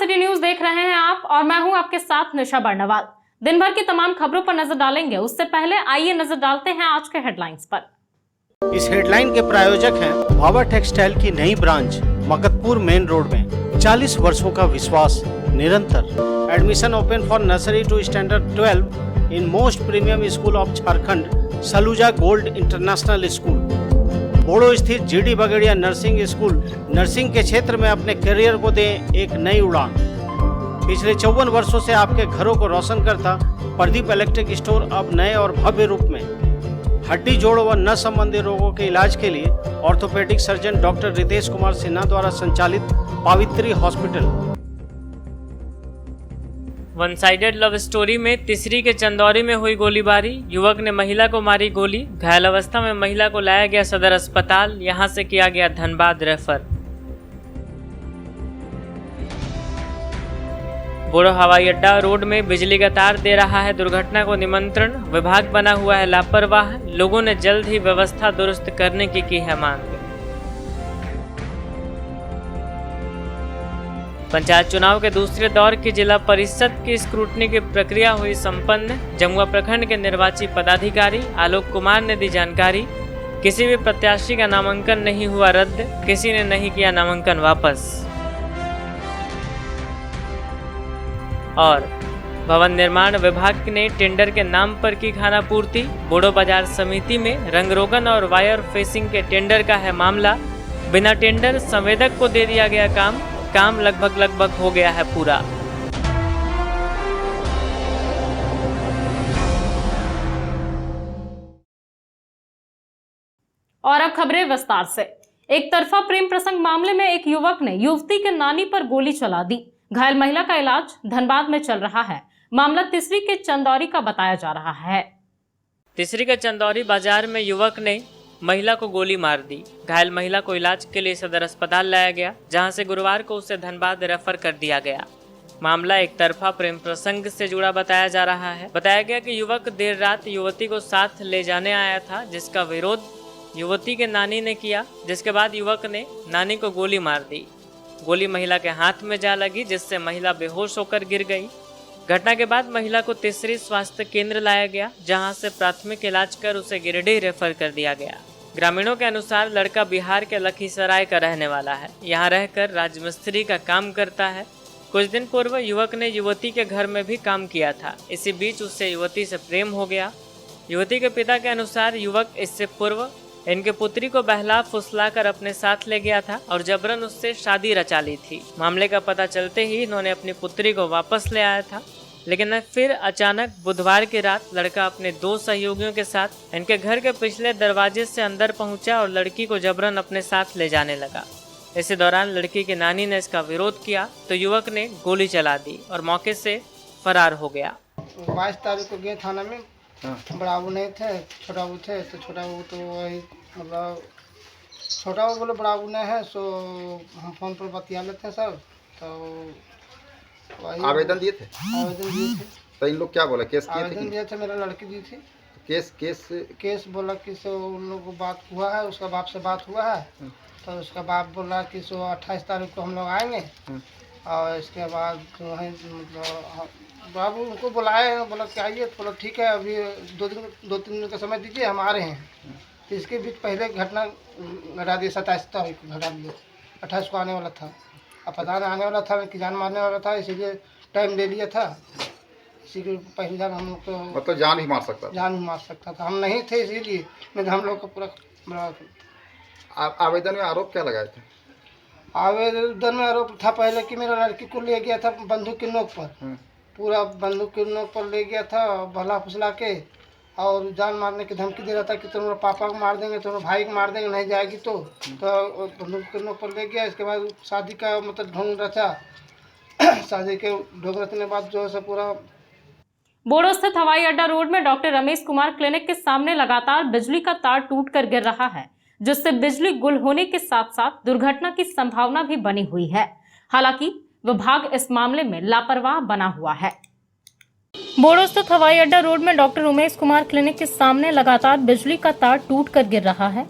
City news देख रहे हैं आप और मैं हूं आपके साथ निशा बर्नवाल। दिन भर की तमाम खबरों पर नजर डालेंगे, उससे पहले आइए नजर डालते हैं आज के हेडलाइंस पर। इस हेडलाइन के प्रायोजक हैं भावा टेक्सटाइल की नई ब्रांच मकतपुर मेन रोड में। 40 वर्षों का विश्वास निरंतर। Admission open for nursery to standard 12 in most premium school of Jharkhand, Saluja gold international school. Bodo स्थित GD Bagaria nursing school nursing के क्षेत्र में अपने करियर को दें एक नई उड़ान। पिछले 54 वर्षों से आपके घरों को रोशन करता प्रदीप इलेक्ट्रिक स्टोर अब नए और भव्य रूप में। हड्डी जोड़ व नस संबंधी रोगों के इलाज के लिए orthopaedic surgeon doctor Ritesh Kumar Sinha द्वारा संचालित Pavitri hospital. One sided love story में तिसरी के चंदौरी में हुई गोलीबारी। युवक ने महिला को मारी गोली। घायल अवस्था में महिला को लाया गया सदर अस्पताल, यहां से किया गया धनबाद रेफर। बोड़ो हवाई अड्डा रोड में बिजली का तार दे रहा है दुर्घटना को निमंत्रण। विभाग बना हुआ है लापरवाह, लोगों ने जल्द ही व्यवस्था दुरुस्त करने की है मांग। पंचायत चुनाव के दूसरे दौर की जिला परिषद की स्क्रूटनी की प्रक्रिया हुई संपन्न। जमुआ प्रखंड के निर्वाची पदाधिकारी आलोक कुमार ने दी जानकारी। किसी भी प्रत्याशी का नामांकन नहीं हुआ रद्द, किसी ने नहीं किया नामांकन वापस। और भवन निर्माण विभाग ने टेंडर के नाम पर की खानापूर्ति। बोड़ो बाजार समिति में रंगरोगन और वायर फेसिंग के टेंडर का है मामला। बिना टेंडर संवेदक को दे दिया गया काम लगभग हो गया है पूरा। और अब खबरें विस्तार से। एक तरफा प्रेम प्रसंग मामले में एक युवक ने युवती के नानी पर गोली चला दी। घायल महिला का इलाज धनबाद में चल रहा है। मामला तिसरी के चंदौरी का बताया जा रहा है। तिसरी के चंदौरी बाजार में युवक ने महिला को गोली मार दी। घायल महिला को इलाज के लिए सदर अस्पताल लाया गया, जहां से गुरुवार को उसे धनबाद रेफर कर दिया गया। मामला एक तरफा प्रेम प्रसंग से जुड़ा बताया जा रहा है। बताया गया कि युवक देर रात युवती को साथ ले जाने आया था, जिसका विरोध युवती के नानी ने किया, जिसके बाद युवक ने नानी को गोली मार दी। गोली महिला के हाथ में जा लगी, जिससे महिला बेहोश होकर गिर गई। घटना के बाद महिला को तिसरी स्वास्थ्य केंद्र लाया गया, जहां से प्राथमिक इलाज कर उसे गिरिडीह रेफर कर दिया गया। ग्रामीणों के अनुसार लड़का बिहार के लखीसराय का रहने वाला है। यहाँ रहकर राजमिस्त्री का काम करता है। कुछ दिन पूर्व युवक ने युवती के घर में भी काम किया था। इसी बीच उससे युवती से प्रेम हो गया। युवती के पिता के अनुसार युवक इससे पूर्व इनके पुत्री को बहला फुसला कर अपने साथ ले गया था और जबरन उससे शादी रचा ली थी। मामले का पता चलते ही इन्होंने अपनी पुत्री को वापस ले आया था, लेकिन फिर अचानक बुधवार की रात लड़का अपने 2 सहयोगियों के साथ इनके घर के पिछले दरवाजे से अंदर पहुंचा और लड़की को जबरन अपने साथ ले जाने लगा। इसी दौरान लड़की की नानी ने इसका विरोध किया तो युवक ने गोली चला दी और मौके से फरार हो गया। 22 तारीख को गए थाना में। बड़ा बाबू नहीं थे, छोटा बाबू थे। तो छोटा बाबू तो वही मतलब छोटा बाबू बोले बड़ा बाबू नहीं है, सो हम फोन पर बतिया लेते हैं सब। तो आवेदन दिए थे। तो इन लोग क्या बोला? केस किए थे? आवेदन दिए थे, मेरा लड़की दी थी। केस बोला कि सो उन लोगों को बात हुआ है, उसका बाप से बात हुआ है। तो उसका बाप बोला कि सो 28 तारीख को हम लोग आएंगे। और इसके बाद वहीं मतलब बाबू उनको बुलाए, बोला कि आइए। तो बोला ठीक है, अभी 2-3 दिन का समय दीजिए, हम आ रहे हैं। तो इसके बीच पहले घटना घटा दी। 27 तारीख को घटा दिए। 28 को आने वाला था। अब पता नहीं आने वाला था कि जान मारने वाला था, इसीलिए टाइम ले लिया था। इसी के पहली जान हम लोग को मतलब जान ही मार सकता था। हम नहीं थे, इसीलिए नहीं हम लोग को पूरा बड़ा। आवेदन में आरोप क्या लगाए थे? आवेदन में आरोप था पहले कि मेरा लड़की को ले गया था बंदूक की नोक पर। पूरा बंदूक की नोक पर ले गया था, भला फुसला के, और जान मारने की धमकी दे रहा था कि तुम्हारे पापा को मार देंगे, तुम्हारे भाई को मार देंगे, नहीं जाएगी तो बंदूक के नोक पर ले गया। इसके बाद शादी का मतलब ढोंग रचा। शादी के ढोंग रचने बाद जो है पूरा। बोड़ो स्थित हवाई अड्डा रोड में डॉक्टर रमेश कुमार क्लिनिक के सामने लगातार बिजली का तार टूटकर गिर रहा है, जिससे बिजली गुल होने के साथ साथ दुर्घटना की संभावना भी बनी हुई है। हालांकि विभाग इस मामले में लापरवाह बना हुआ है। बोड़ो स्थित हवाई अड्डा रोड में डॉक्टर उमेश कुमार क्लिनिक के सामने लगातार बिजली का तार टूटकर गिर रहा है,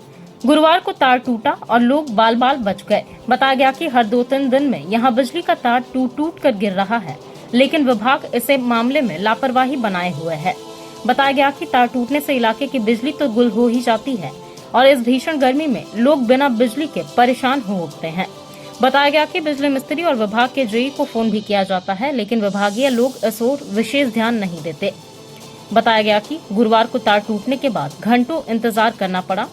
गुरुवार को तार टूटा और लोग बाल बाल बच गए। बताया गया कि हर 2-3 दिन में यहां बिजली का तार टूट कर गिर रहा है, लेकिन विभाग इसे मामले में लापरवाही बनाए हुए है। बताया गया कि तार टूटने से इलाके की बिजली तो गुल हो ही जाती है और इस भीषण गर्मी में लोग बिना बिजली के परेशान हो उठते हैं। बताया गया कि बिजली मिस्त्री और विभाग के जेई को फोन भी किया जाता है, लेकिन विभागीय लोग इस ओर विशेष ध्यान नहीं देते। बताया गया कि गुरुवार को तार टूटने के बाद घंटों इंतजार करना पड़ा,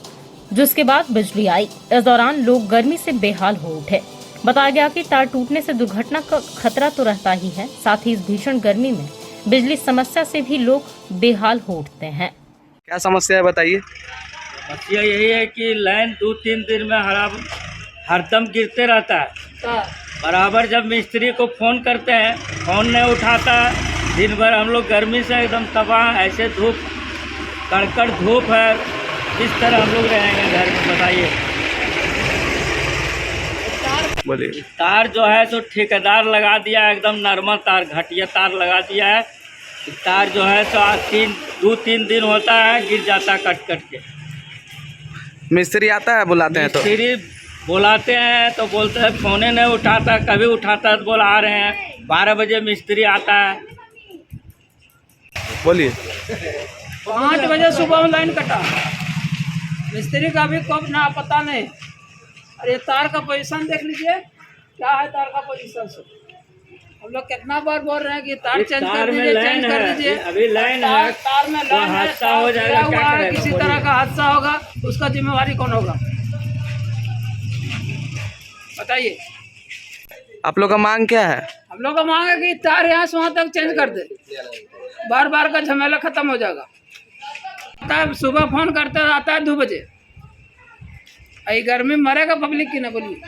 जिसके बाद बिजली आई। इस दौरान लोग गर्मी से बेहाल हो उठे। बताया गया कि तार टूटने से दुर्घटना का खतरा तो रहता ही है, साथ ही इस भीषण गर्मी में बिजली समस्या से भी लोग बेहाल हो उठते हैं। क्या समस्या है बताइए। समस्या यही है कि लाइन 2-3 दिन में हरदम गिरते रहता है। बराबर जब मिस्त्री को फ़ोन करते हैं, फ़ोन नहीं उठाता। दिन भर हम लोग गर्मी से एकदम तबाह, ऐसे धूप, कड़कड़ धूप है, किस तरह हम लोग रहेंगे घर में बताइए। बोलिए। तार जो है तो ठेकेदार लगा दिया है, एकदम नॉर्मल तार, घटिया तार लगा दिया है। तार जो है तो 2-3 दिन होता है, गिर जाता है कट के। मिस्त्री आता है बुलाते हैं तो मिस्त्री बुलाते हैं तो बोलते हैं फ़ोने नहीं उठाता, कभी उठाता है तो बोला आ रहे हैं। 12 बजे मिस्त्री आता है। बोलिए। 5 बजे सुबह में लाइन कटा, मिस्त्री का भी कब ना पता नहीं। अरे तार का पोजीशन देख लीजिए, क्या है तार का पोजीशन से। हम लोग कितना बार बोल रहे हैं कि तार चेंज कर दीजिए, चेंज कर दीजिए। अभी लाइन है, तार में लाइन है, हादसा हो जाएगा, क्या करेगा? किसी तरह का हादसा होगा, उसका जिम्मेवारी कौन होगा बताइए। आप लोग का मांग क्या है। हम लोग का मांग है कि तार यहाँ से वहाँ तक चेंज कर दे, बार बार का झमेला खत्म हो जाएगा। तब सुबह फोन करते आता है 2 बजे, आई गर्मी मरेगा पब्लिक की ना। बोलिए।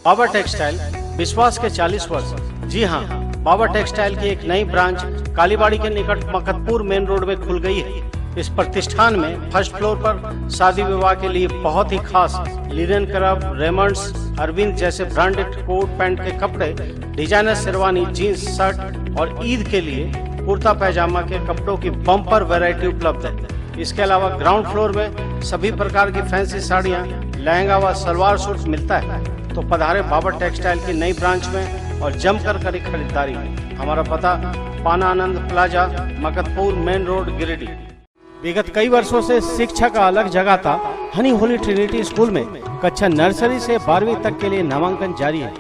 बाबा टेक्सटाइल विश्वास के 40 वर्ष। जी हाँ, बाबा टेक्सटाइल की एक नई ब्रांच कालीबाड़ी के निकट मकतपुर मेन रोड में खुल गई है। इस प्रतिष्ठान में फर्स्ट फ्लोर पर शादी विवाह के लिए बहुत ही खास लिनन क्लब, रेमंड्स, अरविंद जैसे ब्रांडेड कोट पैंट के कपड़े, डिजाइनर शेरवानी, जीन्स, शर्ट और ईद के लिए कुर्ता पैजामा के कपड़ों की बम्पर वैरायटी उपलब्ध है। इसके अलावा ग्राउंड फ्लोर में सभी प्रकार की फैंसी साड़ियाँ, लहंगा व सलवार सूट मिलता है। तो पधारे बाबा टेक्सटाइल की नई ब्रांच में और जमकर करें खरीदारी। हमारा पता पाना Anand plaza, Makatpur main road, Giridih. विगत कई वर्षों से शिक्षा का अलग जगह था। हनी होली ट्रिनिटी स्कूल में कक्षा नर्सरी से 12वीं तक के लिए नामांकन जारी है।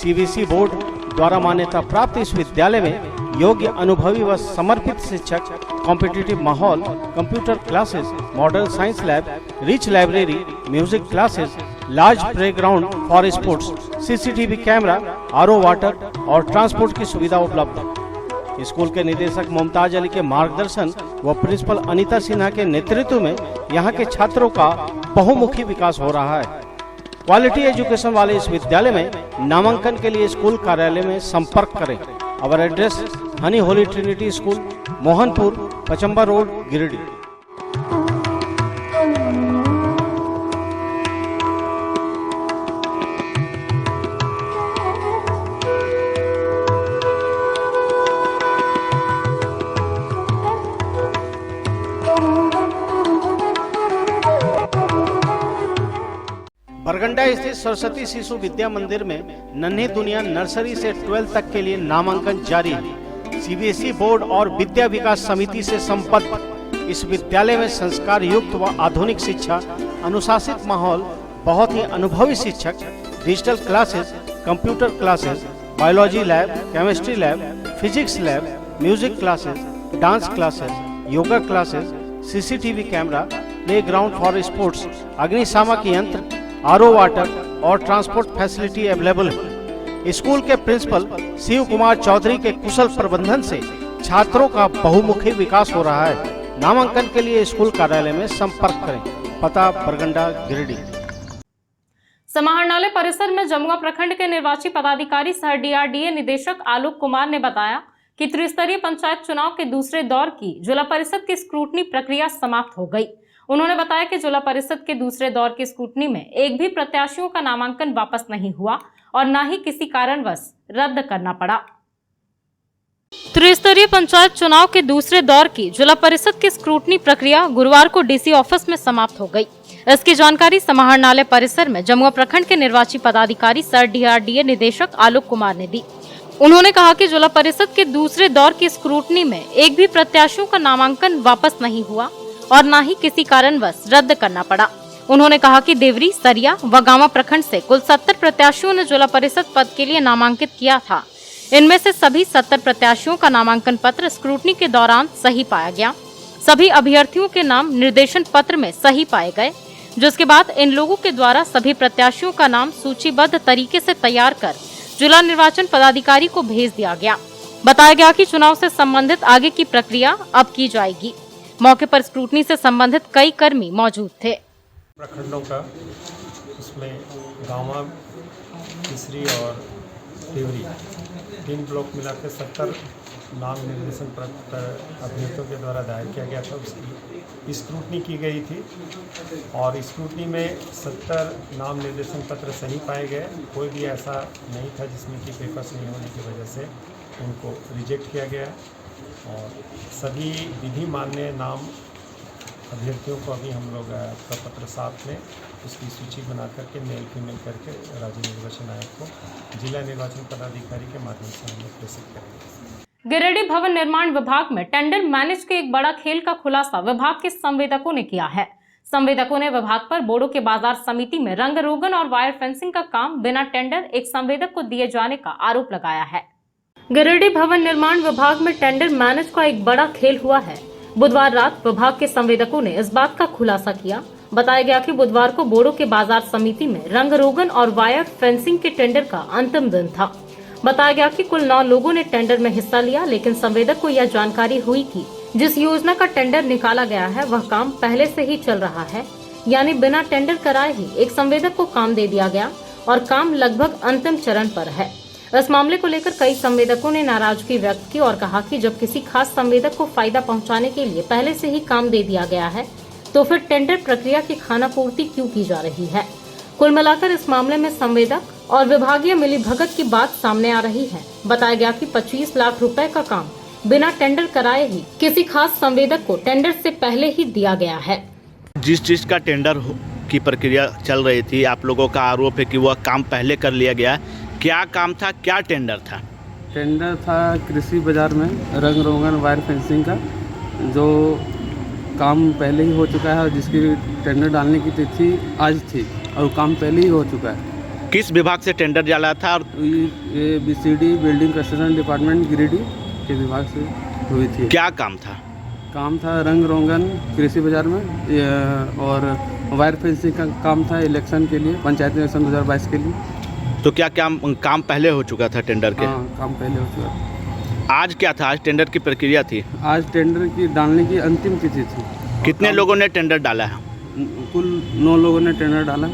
सीबीएसई बोर्ड द्वारा मान्यता प्राप्त इस विद्यालय में योग्य, अनुभवी व समर्पित शिक्षक, कॉम्पिटिटिव माहौल, computer classes, modern science lab, rich library, music classes, large playground for sports, CCTV camera, RO water और ट्रांसपोर्ट की सुविधा उपलब्ध है। स्कूल के निदेशक मुमताज अली के मार्गदर्शन व प्रिंसिपल अनीता सिन्हा के नेतृत्व में यहाँ के छात्रों का बहुमुखी विकास हो रहा है। क्वालिटी एजुकेशन वाले इस विद्यालय में नामांकन के लिए स्कूल कार्यालय में संपर्क करें। Our address honey holy trinity school, Mohanpur, Pachamba road, Giridih. Barganda स्थित सरस्वती शिशु विद्या मंदिर में नन्ही दुनिया नर्सरी से 12 तक के लिए नामांकन जारी है। सीबीएसई बोर्ड और विद्या विकास समिति से संबद्ध इस विद्यालय में संस्कार युक्त व आधुनिक शिक्षा, अनुशासित माहौल, बहुत ही अनुभवी शिक्षक, digital classes, computer classes, biology lab, chemistry lab, physics lab, music classes, dance classes, yoga classes, CCTV camera, playground for sports, अग्निशामक यंत्र, आरओ वाटर और ट्रांसपोर्ट फैसिलिटी अवेलेबल है। स्कूल के प्रिंसिपल शिव कुमार चौधरी के कुशल प्रबंधन से छात्रों का बहुमुखी विकास हो रहा है। नामांकन के लिए स्कूल कार्यालय में संपर्क करें। पता बरगंडा, गिरिडीह। समाहरणालय परिसर में जमुआ प्रखंड के निर्वाची पदाधिकारी सह डीआरडीए निदेशक आलोक कुमार ने बताया कि त्रिस्तरीय पंचायत चुनाव के दूसरे दौर की जिला परिषद की स्क्रूटनी प्रक्रिया समाप्त हो गई। उन्होंने बताया कि जिला परिषद के दूसरे दौर की स्क्रूटनी में एक भी प्रत्याशियों का नामांकन वापस नहीं हुआ और न ही किसी कारणवश रद्द करना पड़ा। त्रिस्तरीय पंचायत चुनाव के दूसरे दौर की जिला परिषद की स्क्रूटनी प्रक्रिया गुरुवार को डीसी ऑफिस में समाप्त हो गई। इसकी जानकारी समाहरणालय परिसर में जमुआ प्रखंड के निर्वाची पदाधिकारी सर DRDA निदेशक आलोक कुमार ने दी। उन्होंने कहा कि जिला परिषद के दूसरे दौर की स्क्रूटनी में एक भी प्रत्याशियों का नामांकन वापस नहीं हुआ और न ही किसी कारणवश रद्द करना पड़ा। उन्होंने कहा कि देवरी, सरिया व गांवा प्रखंड से कुल 70 प्रत्याशियों ने जिला परिषद पद के लिए नामांकित किया था। इनमें से सभी 70 प्रत्याशियों का नामांकन पत्र स्क्रूटनी के दौरान सही पाया गया। सभी अभ्यर्थियों के नाम निर्देशन पत्र में सही पाए गए, जिसके बाद इन लोगों के द्वारा सभी प्रत्याशियों का नाम सूचीबद्ध तरीके से तैयार कर जिला निर्वाचन पदाधिकारी को भेज दिया गया। बताया गया कि चुनाव से संबंधित आगे की प्रक्रिया अब की जाएगी। मौके पर स्क्रूटनी से संबंधित कई कर्मी मौजूद थे। प्रखंडों का उसमें गांवा, तीसरी और देवरी 3 ब्लॉक मिलाकर 70 नाम निर्देशन पत्र अभ्यर्थियों के द्वारा दायर किया गया था। उसकी स्क्रूटनी की गई थी और स्क्रूटनी में 70 नाम निर्देशन पत्र सही पाए गए। कोई भी ऐसा नहीं था जिसमें कि पेपर्स नहीं होने की वजह से उनको रिजेक्ट किया गया और सभी विधि मान्य नाम अभ्यर्थियों को अभी हम लोग प्रपत्र साथ में उसकी सूची बना करके मेल फीमेल करके राज्य निर्वाचन आयोग को जिला निर्वाचन पदाधिकारी के माध्यम से हम लोग प्रेषित करेंगे। गिरिडीह भवन निर्माण विभाग में टेंडर मैनेज के एक बड़ा खेल का खुलासा विभाग के संवेदकों ने किया है। संवेदकों ने विभाग पर बोड़ो के बाजार समिति में रंग रोगन और वायर फेंसिंग का काम बिना टेंडर एक संवेदक को दिए जाने का आरोप लगाया है। गिरिडीह भवन निर्माण विभाग में टेंडर मैनेज का एक बड़ा खेल हुआ है। बुधवार रात विभाग के संवेदकों ने इस बात का खुलासा किया। बताया गया कि बुधवार को बोड़ो के बाजार समिति में रंग रोगन और वायर फेंसिंग के टेंडर का अंतिम दिन था। बताया गया कि कुल 9 लोगों ने टेंडर में हिस्सा लिया, लेकिन संवेदक को यह जानकारी हुई कि जिस योजना का टेंडर निकाला गया है वह काम पहले से ही चल रहा है, यानी बिना टेंडर कराए ही एक संवेदक को काम दे दिया गया और काम लगभग अंतिम चरण पर है। इस मामले को लेकर कई संवेदकों ने नाराजगी व्यक्त की और कहा कि जब किसी खास संवेदक को फायदा पहुंचाने के लिए पहले से ही काम दे दिया गया है तो फिर टेंडर प्रक्रिया की खानापूर्ति क्यों की जा रही है। कुल मिलाकर इस मामले में संवेदक और विभागीय मिलीभगत की बात सामने आ रही है। बताया गया कि 25 लाख रुपए का काम बिना टेंडर कराए ही किसी खास संवेदक को टेंडर से पहले ही दिया गया है। जिस चीज का टेंडर की प्रक्रिया चल रही थी, आप लोगों का आरोप है कि वह काम पहले कर लिया गया। क्या काम था, क्या टेंडर था? टेंडर था कृषि बाजार में रंग रोगन वायर फेंसिंग का, जो काम पहले ही हो चुका है और जिसकी टेंडर डालने की तिथि आज थी और काम पहले ही हो चुका है। किस विभाग से टेंडर डाला था? और ये BCD building construction department Giridih के विभाग से हुई थी। क्या काम था? काम था रंग रोगन कृषि बाजार में और वायर फेंसिंग का काम था इलेक्शन के लिए, पंचायत इलेक्शन 2022 के लिए। तो क्या काम पहले हो चुका था टेंडर के? हाँ, काम पहले हो चुका था। आज क्या था? आज टेंडर की प्रक्रिया थी? आज टेंडर की डालने की अंतिम तिथि थी। कितने लोगों ने टेंडर डाला है? कुल 9 लोगों ने टेंडर डाला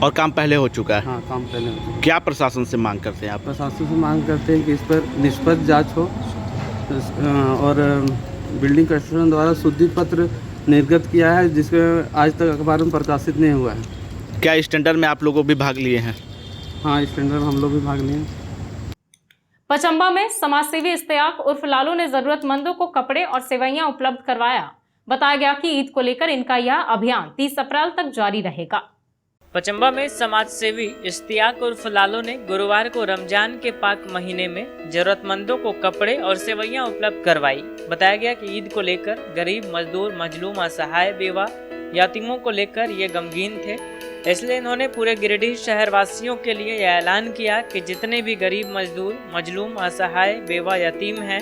और काम पहले हो चुका है? हाँ, काम पहले हो चुका है। क्या प्रशासन से मांग करते हैं आप? प्रशासन से मांग करते हैं कि इस पर निष्पक्ष जांच हो और बिल्डिंग कंस्ट्रक्शन द्वारा शुद्धि पत्र निर्गत किया है जिसके आज तक अखबार में प्रकाशित नहीं हुआ है। क्या इस टेंडर में आप लोगों भी भाग लिए हैं? हाँ, इस टेंडर में हम लोग भी भाग लिए। पचम्बा में समाजसेवी इश्तियाक उर्फ लालू ने जरूरतमंदों को कपड़े और सेवइयां उपलब्ध करवाया। बताया गया कि ईद को लेकर इनका यह अभियान 30 अप्रैल तक जारी रहेगा। पचम्बा में समाज सेवी इश्तियाक उर्फ लालू ने गुरुवार को रमजान के पाक महीने में जरूरतमंदों को कपड़े और सेवइयां उपलब्ध करवाई। बताया गया कि ईद को लेकर गरीब, मजदूर, मजलूम, असहाय, बेवा, यतीमों को लेकर ये गमगीन थे, इसलिए इन्होंने पूरे गिरिडीह शहर वासियों के लिए यह ऐलान किया कि जितने भी गरीब, मजदूर, मजलूम, असहाय, बेवा, यतीम हैं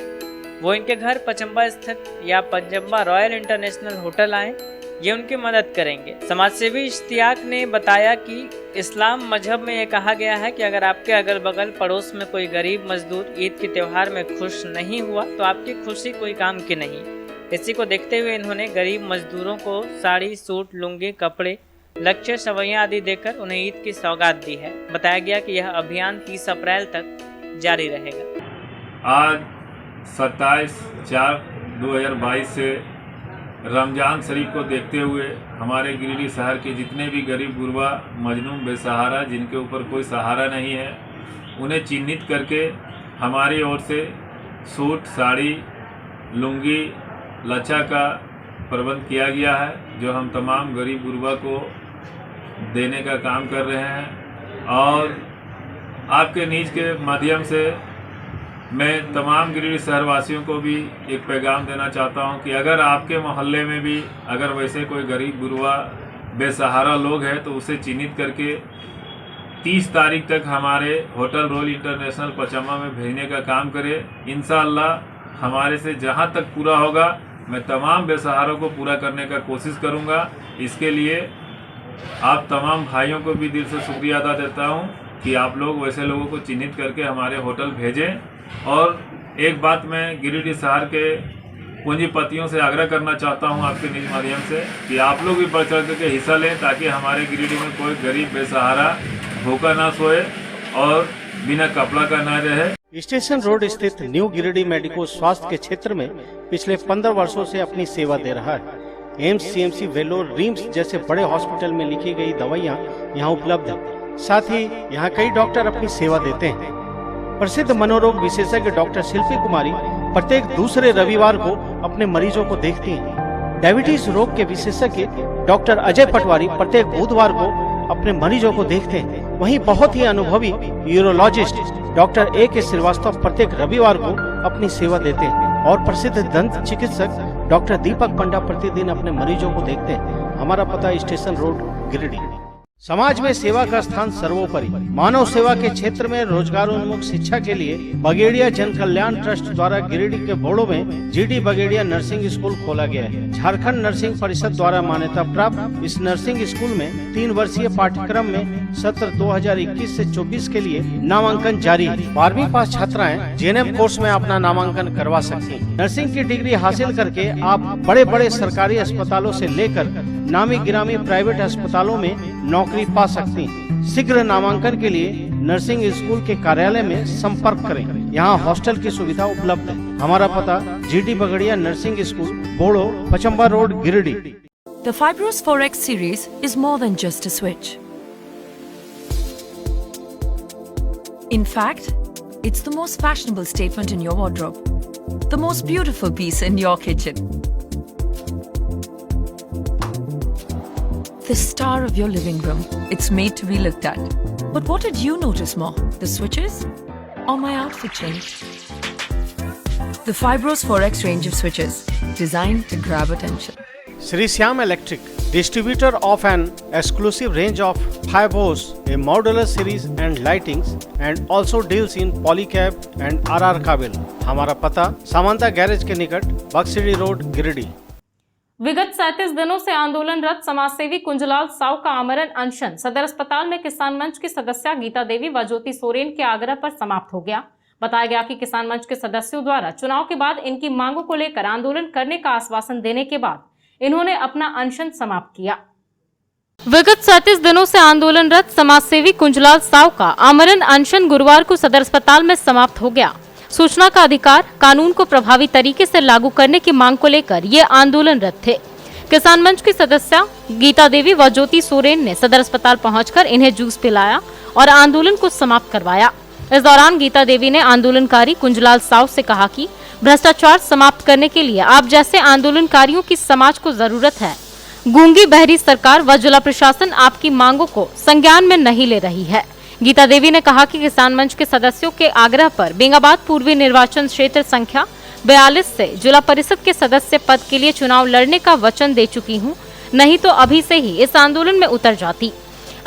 वो इनके घर पचम्बा स्थित या पचम्बा रॉयल इंटरनेशनल होटल आएं, ये उनकी मदद करेंगे। समाजसेवी इश्तियाक ने बताया कि इस्लाम मजहब में ये कहा गया है कि अगर आपके अगल बगल पड़ोस में कोई गरीब मजदूर ईद के त्यौहार में खुश नहीं हुआ तो आपकी खुशी कोई काम की नहीं। इसी को देखते हुए इन्होंने गरीब मजदूरों को साड़ी, सूट, लुंगी, कपड़े, लच्छे, सवैयाँ आदि देकर उन्हें ईद की सौगात दी है। बताया गया कि यह अभियान 30 अप्रैल तक जारी रहेगा। आज 27/4/2022 से रमज़ान शरीफ को देखते हुए हमारे गिरिडीह शहर के जितने भी गरीब गुरबा, मजलूम, बेसहारा, जिनके ऊपर कोई सहारा नहीं है, उन्हें चिन्हित करके हमारी ओर से सूट, साड़ी, लुंगी, लच्छा का प्रबंध किया गया है, जो हम तमाम गरीब गुरबा को देने का काम कर रहे हैं। और आपके न्यूज़ के माध्यम से मैं तमाम गिरिडीह शहरवासियों को भी एक पैगाम देना चाहता हूं कि अगर आपके मोहल्ले में भी अगर वैसे कोई गरीब गुरबा बेसहारा लोग हैं तो उसे चिन्हित करके 30 तारीख तक हमारे होटल रोयल इंटरनेशनल पचम्मा में भेजने का काम करें। इंशाअल्लाह हमारे से जहां तक पूरा होगा मैं तमाम बेसहारों को पूरा करने का कोशिश करूंगा। इसके लिए आप तमाम भाइयों को भी दिल से शुक्रिया अदा देता हूं कि आप लोग वैसे लोगों को चिन्हित करके हमारे होटल भेजें। और एक बात मैं गिरिडीह शहर के पूंजीपतियों से आग्रह करना चाहता हूं आपके निज माध्यम से कि आप लोग भी बढ़ चढ़ करके हिस्सा लें, ताकि हमारे गिरिडीह में कोई गरीब बेसहारा भूखा ना सोए और बिना कपड़ा का ना रहे। स्टेशन रोड स्थित न्यू गिरिडीह मेडिको स्वास्थ्य के क्षेत्र में पिछले 15 वर्षों से अपनी सेवा दे रहा है। एम्स, CMC, वेलोर, रिम्स जैसे बड़े हॉस्पिटल में लिखी गई दवाइयाँ यहाँ उपलब्ध है। साथ ही यहाँ कई डॉक्टर अपनी सेवा देते हैं। प्रसिद्ध मनोरोग विशेषज्ञ डॉक्टर शिल्पी कुमारी प्रत्येक दूसरे रविवार को अपने मरीजों को देखती हैं। डायबिटीज रोग के विशेषज्ञ डॉक्टर अजय पटवारी प्रत्येक बुधवार को अपने मरीजों को देखते हैं। वहीं बहुत ही अनुभवी यूरोलॉजिस्ट डॉक्टर A.K. श्रीवास्तव प्रत्येक रविवार को अपनी सेवा देते हैं। और प्रसिद्ध दंत चिकित्सक डॉक्टर दीपक पंडा प्रतिदिन अपने मरीजों को देखते हैं। हमारा पता स्टेशन रोड गिरिडीह। समाज में सेवा का स्थान सर्वोपरि। मानव सेवा के क्षेत्र में रोजगारोन्मुख शिक्षा के लिए बगेड़िया जन कल्याण ट्रस्ट द्वारा गिरिडीह के बोड़ो में GD बगेड़िया नर्सिंग स्कूल खोला गया है। झारखंड नर्सिंग परिषद द्वारा मान्यता प्राप्त इस नर्सिंग स्कूल में 3 वर्षीय पाठ्यक्रम में सत्र 2021 से 24 के लिए नामांकन जारी है। 12वीं पास छात्राएं JNM कोर्स में अपना नामांकन करवा सकती हैं। नर्सिंग की डिग्री हासिल करके आप बड़े बड़े सरकारी अस्पतालों से लेकर नामी गिरामी प्राइवेट अस्पतालों में नौकरी पा सकती हैं। शीघ्र नामांकन के लिए नर्सिंग स्कूल के कार्यालय में संपर्क करें। यहाँ हॉस्टल की सुविधा उपलब्ध है। हमारा पता GD Bagaria nursing school, Bodo, Pachamba road, Giridih. The Fibros 4X series is more than just a switch. In fact, it's the most fashionable statement in your wardrobe, the most beautiful piece in your kitchen, the star of your living room. It's made to be looked at. But what did you notice more? The switches or my outfit change? The Fibros 4X range of switches, designed to grab attention. Sri Syam Electric, distributor of an exclusive range of Fibros, a modular series and lightings, and also deals in polycab and RR काबिल। हमारा पता Samanta garage के निकट बक्सिडी road, Giridih. विगत 37 दिनों से आंदोलनरत समाजसेवी कुंजलाल साव का आमरण अनशन सदर अस्पताल में किसान मंच की सदस्या गीता देवी व ज्योति सोरेन के आग्रह पर समाप्त हो गया। बताया गया कि किसान मंच के सदस्यों द्वारा चुनाव के बाद इनकी मांगों को लेकर आंदोलन करने का आश्वासन देने के बाद इन्होंने अपना अनशन समाप्त किया। विगत 37 दिनों से आंदोलनरत समाजसेवी कुंजलाल साव का आमरण अनशन गुरुवार को सदर अस्पताल में समाप्त हो गया। सूचना का अधिकार कानून को प्रभावी तरीके से लागू करने की मांग को लेकर ये आंदोलनरत थे। किसान मंच की सदस्या गीता देवी व ज्योति सोरेन ने सदर अस्पताल पहुंचकर इन्हें जूस पिलाया और आंदोलन को समाप्त करवाया। इस दौरान गीता देवी ने आंदोलनकारी कुंजलाल साव से कहा कि भ्रष्टाचार समाप्त करने के लिए आप जैसे आंदोलनकारियों की समाज को जरूरत है। गूंगी बहरी सरकार व जिला प्रशासन आपकी मांगों को संज्ञान में नहीं ले रही है। गीता देवी ने कहा कि किसान मंच के सदस्यों के आग्रह पर बेंगाबाद पूर्वी निर्वाचन क्षेत्र संख्या 42 से जिला परिषद के सदस्य पद के लिए चुनाव लड़ने का वचन दे चुकी हूं, नहीं तो अभी से ही इस आंदोलन में उतर जाती।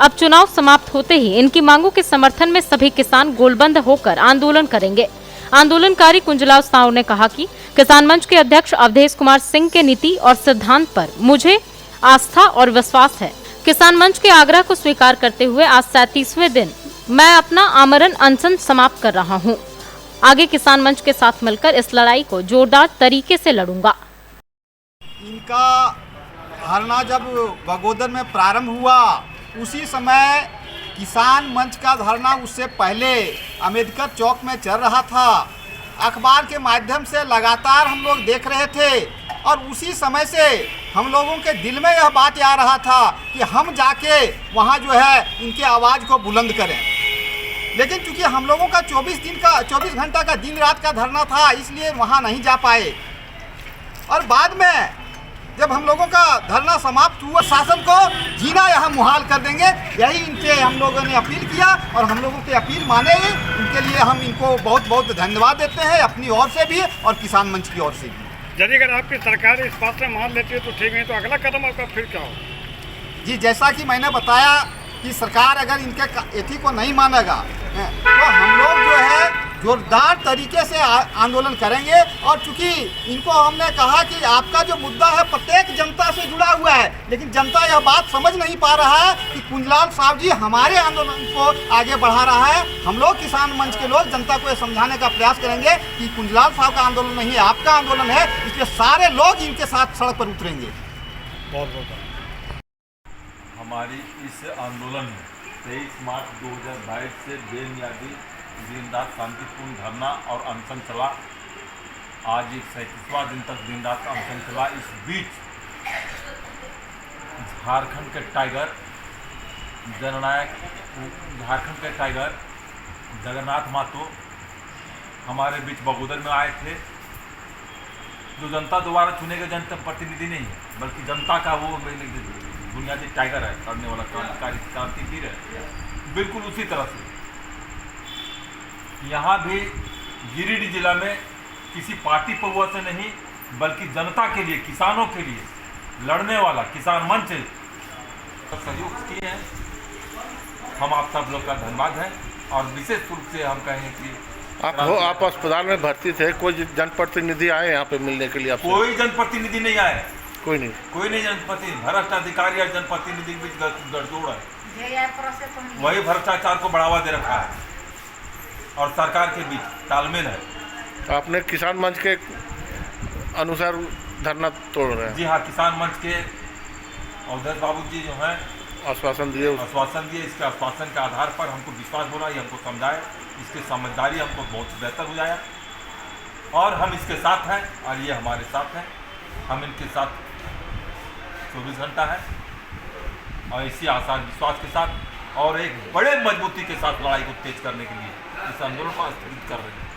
अब चुनाव समाप्त होते ही इनकी मांगों के समर्थन में सभी किसान गोलबंद होकर आंदोलन करेंगे। आंदोलनकारी कुंजलाल साव ने कहा कि किसान मंच के अध्यक्ष अवधेश कुमार सिंह के नीति और सिद्धांत पर मुझे आस्था और विश्वास है। किसान मंच के आग्रह को स्वीकार करते हुए आज 37वें दिन मैं अपना आमरण अनशन समाप्त कर रहा हूं। आगे किसान मंच के साथ मिलकर इस लड़ाई को जोरदार तरीके से लड़ूंगा। इनका धरना जब बगोदर में प्रारंभ हुआ उसी समय किसान मंच का धरना उससे पहले अम्बेडकर चौक में चल रहा था। अखबार के माध्यम से लगातार हम लोग देख रहे थे और उसी समय से हम लोगों के दिल में यह बात आ रहा था कि हम जाके वहाँ जो है इनके आवाज़ को बुलंद करें। लेकिन चूंकि हम लोगों का 24 घंटा का दिन रात का धरना था, इसलिए वहाँ नहीं जा पाए। और बाद में जब हम लोगों का धरना समाप्त हुआ, शासन को जीना यहाँ मुहाल कर देंगे, यही इनसे हम लोगों ने अपील किया और हम लोगों की अपील माने। इनके लिए हम इनको बहुत बहुत धन्यवाद देते हैं, अपनी ओर से भी और किसान मंच की ओर से भी। यदि अगर आपकी सरकार इस बात से मान लेती है तो ठीक है, तो अगला कदम आपका फिर क्या हो? जी, जैसा कि मैंने बताया कि सरकार अगर इनके एथी को नहीं मानेगा तो हम लोग जो है जोरदार तरीके से आंदोलन करेंगे। और चूंकि इनको हमने कहा कि आपका जो मुद्दा है प्रत्येक जनता से जुड़ा हुआ है, लेकिन जनता यह बात समझ नहीं पा रहा है कि कुंजलाल साहब जी हमारे आंदोलन को आगे बढ़ा रहा है। हम लोग किसान मंच के लोग जनता को यह समझाने का प्रयास करेंगे कि कुंजलाल साहब का आंदोलन नहीं है, आपका आंदोलन है, इसलिए सारे लोग इनके साथ सड़क पर उतरेंगे। बहुत बहुत हमारी इस आंदोलन में 23 मार्च 2022 से बेनियादी दिन रात शांतिपूर्ण धरना और अनशन चला। आज 37वां दिन तक दिन रात अनशन चला। इस बीच झारखंड के टाइगर जननायक, झारखंड के टाइगर जगन्नाथ महतो हमारे बीच बगोदर में आए थे। जो जनता द्वारा चुने गए जनप्रतिनिधि नहीं है, बल्कि जनता का वो बुनियादी टाइगर है, करने वाला क्रांतिवीर है। बिल्कुल उसी तरह से यहाँ भी गिरिडीह जिला में किसी पार्टी पहुआ से नहीं, बल्कि जनता के लिए, किसानों के लिए लड़ने वाला किसान मंच सहयोग किए हैं। हम आप सब लोग का धन्यवाद है। और विशेष रूप से हम कहें कि आप अस्पताल में भर्ती थे, कोई जनप्रतिनिधि आए यहाँ पे मिलने के लिए? कोई जनप्रतिनिधि नहीं आए, कोई नहीं जनप्रतिनिधि। भ्रष्ट अधिकारी और जनप्रतिनिधि के बीच गठजोड़ है, वही भ्रष्टाचार को बढ़ावा दे रखा है और सरकार के बीच तालमेल है। आपने किसान मंच के अनुसार धरना तोड़ रहे हैं? जी हाँ, किसान मंच के अवधेश बाबू जी जो हैं आश्वासन दिए। इसके आश्वासन के आधार पर हमको विश्वास हो रहा है, हमको समझाए, इसकी समझदारी हमको बहुत बेहतर हो जाए और हम इसके साथ हैं और ये हमारे साथ हैं। हम इनके साथ 24 घंटा है और इसी आसान विश्वास के साथ और एक बड़े मजबूती के साथ लड़ाई को तेज करने के लिए इस आंदोलन को स्थगित कर रहे हैं।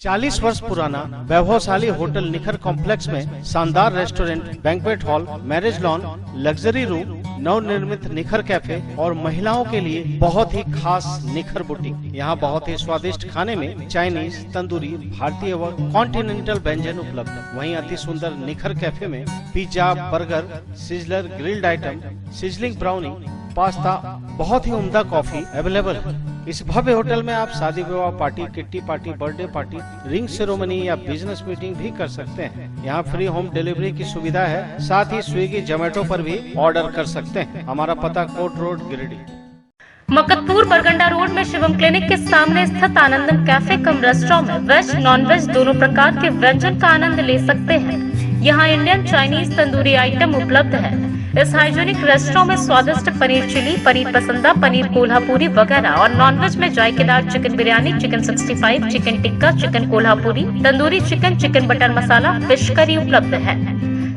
40 वर्ष पुराना वैभवशाली होटल निखर कॉम्प्लेक्स में शानदार restaurant, banquet hall, marriage lawn, luxury room, नवनिर्मित निखर कैफे और महिलाओं के लिए बहुत ही खास निखर बुटीक। यहाँ बहुत ही स्वादिष्ट खाने में चाइनीज, तंदूरी, भारतीय व कॉन्टिनेंटल व्यंजन उपलब्ध। वहीं अति सुंदर निखर कैफे में pizza, burger, sizzler, grilled item, sizzling brownie, pasta, बहुत ही उम्दा कॉफी अवेलेबल है। इस भव्य होटल में आप शादी विवाह party, kitty party, birthday party, ring ceremony या बिजनेस मीटिंग भी कर सकते हैं। यहाँ फ्री होम डिलीवरी की सुविधा है, साथ ही स्विगी, जोमेटो पर भी ऑर्डर कर सकते हैं। हमारा पता कोट रोड, गिरिडीह। मकतपुर बरगंडा रोड में शिवम क्लिनिक के सामने स्थित आनंदम कैफे कम रेस्टोरेंट में वेज, नॉन वेज दोनों प्रकार के व्यंजन का आनंद ले सकते हैं। यहाँ इंडियन, चाइनीज, तंदूरी आइटम उपलब्ध है। इस हाइजीनिक रेस्टोरेंट में स्वादिष्ट पनीर चिली, पनीर पसंदा, पनीर कोल्हापुरी वगैरह और नॉनवेज में जायकेदार chicken biryani, chicken 65, chicken tikka, chicken Kolhapuri, tandoori chicken, chicken butter masala, fish curry उपलब्ध है।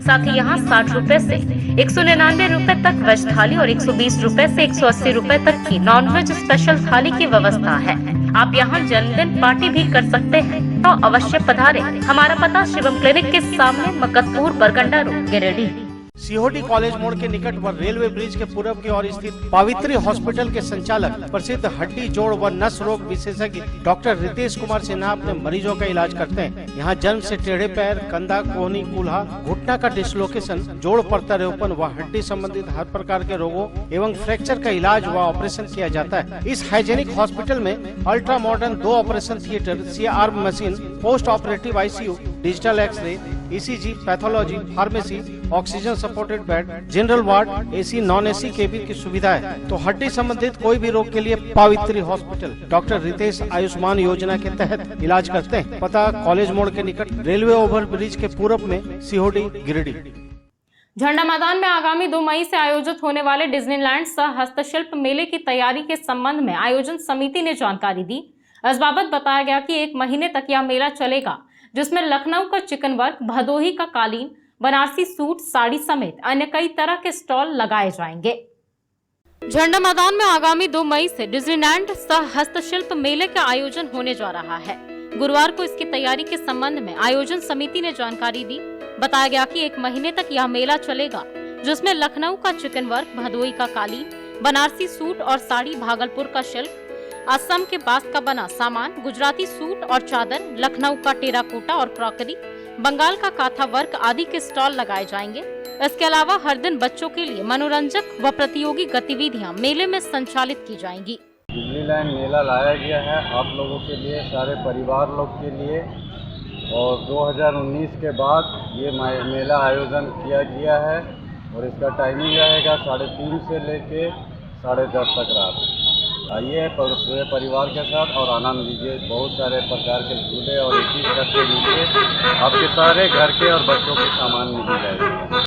साथ ही यहाँ 60 रुपए से 199 रुपए तक वेज थाली और 120 रुपए से 180 रुपए तक की नॉनवेज स्पेशल थाली की व्यवस्था है। आप यहाँ जन्मदिन पार्टी भी कर सकते हैं, तो अवश्य पधारें। हमारा पता शिवम क्लिनिक के सामने, मकतपुर, बरगंडा रोड, गिरिडीह। सीहोडी कॉलेज मोड़ के निकट व रेलवे ब्रिज के पूरब की ओर स्थित पावित्री हॉस्पिटल के संचालक प्रसिद्ध हड्डी, जोड़ व नस रोग विशेषज्ञ डॉक्टर रितेश कुमार सिन्हा अपने मरीजों का इलाज करते हैं। यहाँ जन्म से टेढ़े पैर, कंधा, कोहनी, कूल्हा, घुटना का डिसलोकेशन, जोड़ प्रत्यारोपण व हड्डी संबंधित हर प्रकार के रोगों एवं फ्रैक्चर का इलाज व ऑपरेशन किया जाता है। इस हाइजेनिक हॉस्पिटल में ultra modern 2 operation theatre, CR machine, post operative ICU, digital X ray, ECG, pathology, pharmacy, oxygen supported bed, general ward, AC, non AC cabin की सुविधा है। तो हड्डी संबंधित कोई भी रोग के लिए पावित्री हॉस्पिटल डॉक्टर रितेश आयुष्मान योजना के तहत इलाज करते हैं। पता कॉलेज मोड़ के निकट, रेलवे ओवर ब्रिज के पूरब में, सीहोडी, गिरिडीह। झंडा मैदान में आगामी 2 मई से आयोजित होने वाले डिज्नीलैंड सह हस्तशिल्प मेले की तैयारी के संबंध में आयोजन समिति ने जानकारी दी। इस बाबत बताया गया कि 1 महीने तक यह मेला चलेगा, जिसमें लखनऊ का चिकन वर्क, भदोही का कालीन, बनारसी सूट, साड़ी समेत अन्य कई तरह के स्टॉल लगाए जाएंगे। झंडा मैदान में आगामी 2 मई से डिज्नीलैंड सह हस्तशिल्प मेले का आयोजन होने जा रहा है। गुरुवार को इसकी तैयारी के संबंध में आयोजन समिति ने जानकारी दी। बताया गया कि 1 महीने तक यह मेला चलेगा, जिसमें लखनऊ का चिकन वर्क, भदोई का कालीन, बनारसी सूट और साड़ी, भागलपुर का शिल्प, असम के बांस का बना सामान, गुजराती सूट और चादर, लखनऊ का टेराकोटा और क्रॉकरी, बंगाल का काथा वर्क आदि के स्टॉल लगाए जाएंगे। इसके अलावा हर दिन बच्चों के लिए मनोरंजक व प्रतियोगी गतिविधियां मेले में संचालित की जाएंगी। डिज्नीलैंड मेला लाया गया है आप लोगों के लिए, सारे परिवार लोग के लिए, और 2019 के बाद ये मेला आयोजन किया गया है और इसका टाइमिंग रहेगा 3:30 से लेके 10:30 तक रात। आइए पूरे परिवार के साथ और आनंद लीजिए। बहुत सारे प्रकार के झूले और एक ही छत के नीचे आपके सारे घर के और बच्चों के सामान मिल जाएंगे।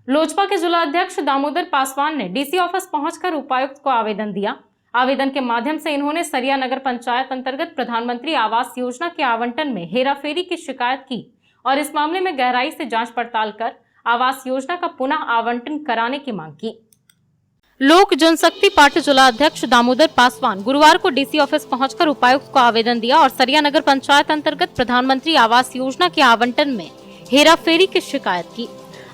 लोजपा के जिला अध्यक्ष दामोदर पासवान ने डीसी ऑफिस पहुंचकर उपायुक्त को आवेदन दिया। आवेदन के माध्यम से इन्होंने सरिया नगर पंचायत अंतर्गत प्रधानमंत्री आवास योजना के आवंटन में हेराफेरी की शिकायत की और इस मामले में गहराई से जांच पड़ताल कर आवास योजना का पुनः आवंटन कराने की मांग की। लोक जनशक्ति पार्टी जिला अध्यक्ष दामोदर पासवान गुरुवार को डीसी ऑफिस पहुंचकर उपायुक्त को आवेदन दिया और सरिया नगर पंचायत अंतर्गत प्रधानमंत्री आवास योजना के आवंटन में हेराफेरी की शिकायत की।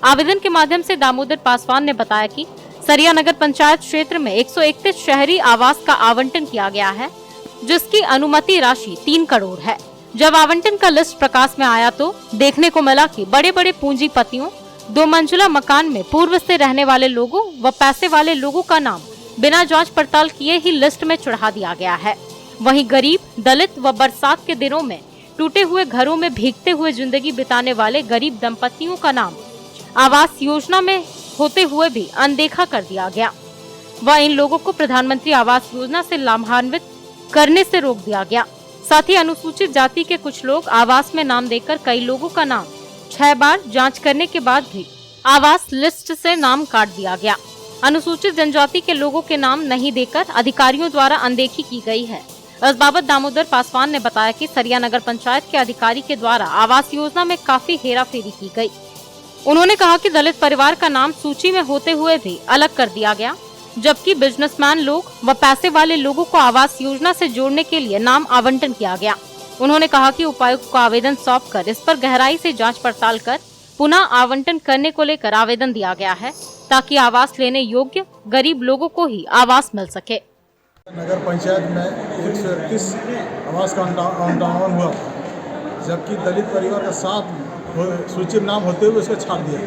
आवेदन के माध्यम से दामोदर पासवान ने बताया कि सरिया नगर पंचायत क्षेत्र में 131 शहरी आवास का आवंटन किया गया है, जिसकी अनुमति राशि 3 करोड़ है। जब आवंटन का लिस्ट प्रकाश में आया तो देखने को मिला कि बड़े बड़े पूंजीपतियों, 2 मंजिला मकान में पूर्व से रहने वाले लोगों व पैसे वाले लोगों का नाम बिना जांच पड़ताल किए ही लिस्ट में चढ़ा दिया गया है। वहीं गरीब, दलित व बरसात के दिनों में टूटे हुए घरों में भीगते हुए जिंदगी बिताने वाले गरीब दंपतियों का नाम आवास योजना में होते हुए भी अनदेखा कर दिया गया व इन लोगों को प्रधानमंत्री आवास योजना से लाभान्वित करने से रोक दिया गया। साथ ही अनुसूचित जाति के कुछ लोग आवास में नाम देकर कई लोगों का नाम 6 बार जांच करने के बाद भी आवास लिस्ट से नाम काट दिया गया। अनुसूचित जनजाति के लोगों के नाम नहीं देकर अधिकारियों द्वारा अनदेखी की गई है। इस बाबत दामोदर पासवान ने बताया कि सरिया नगर पंचायत के अधिकारी के द्वारा आवास योजना में काफी हेराफेरी की गई। उन्होंने कहा कि दलित परिवार का नाम सूची में होते हुए भी अलग कर दिया गया, जबकि बिजनेसमैन लोग व पैसे वाले लोगों को आवास योजना से जोड़ने के लिए नाम आवंटन किया गया। उन्होंने कहा कि उपायुक्त को आवेदन सौंपकर इस पर गहराई से जांच पड़ताल कर पुनः आवंटन करने को लेकर आवेदन दिया गया है, ताकि आवास लेने योग्य गरीब लोगों को ही आवास मिल सके। नगर पंचायत में 131 आवास का आवंटन हुआ, जबकि दलित परिवार का 7 सूची में नाम होते हुए उसको छाड़ दिया,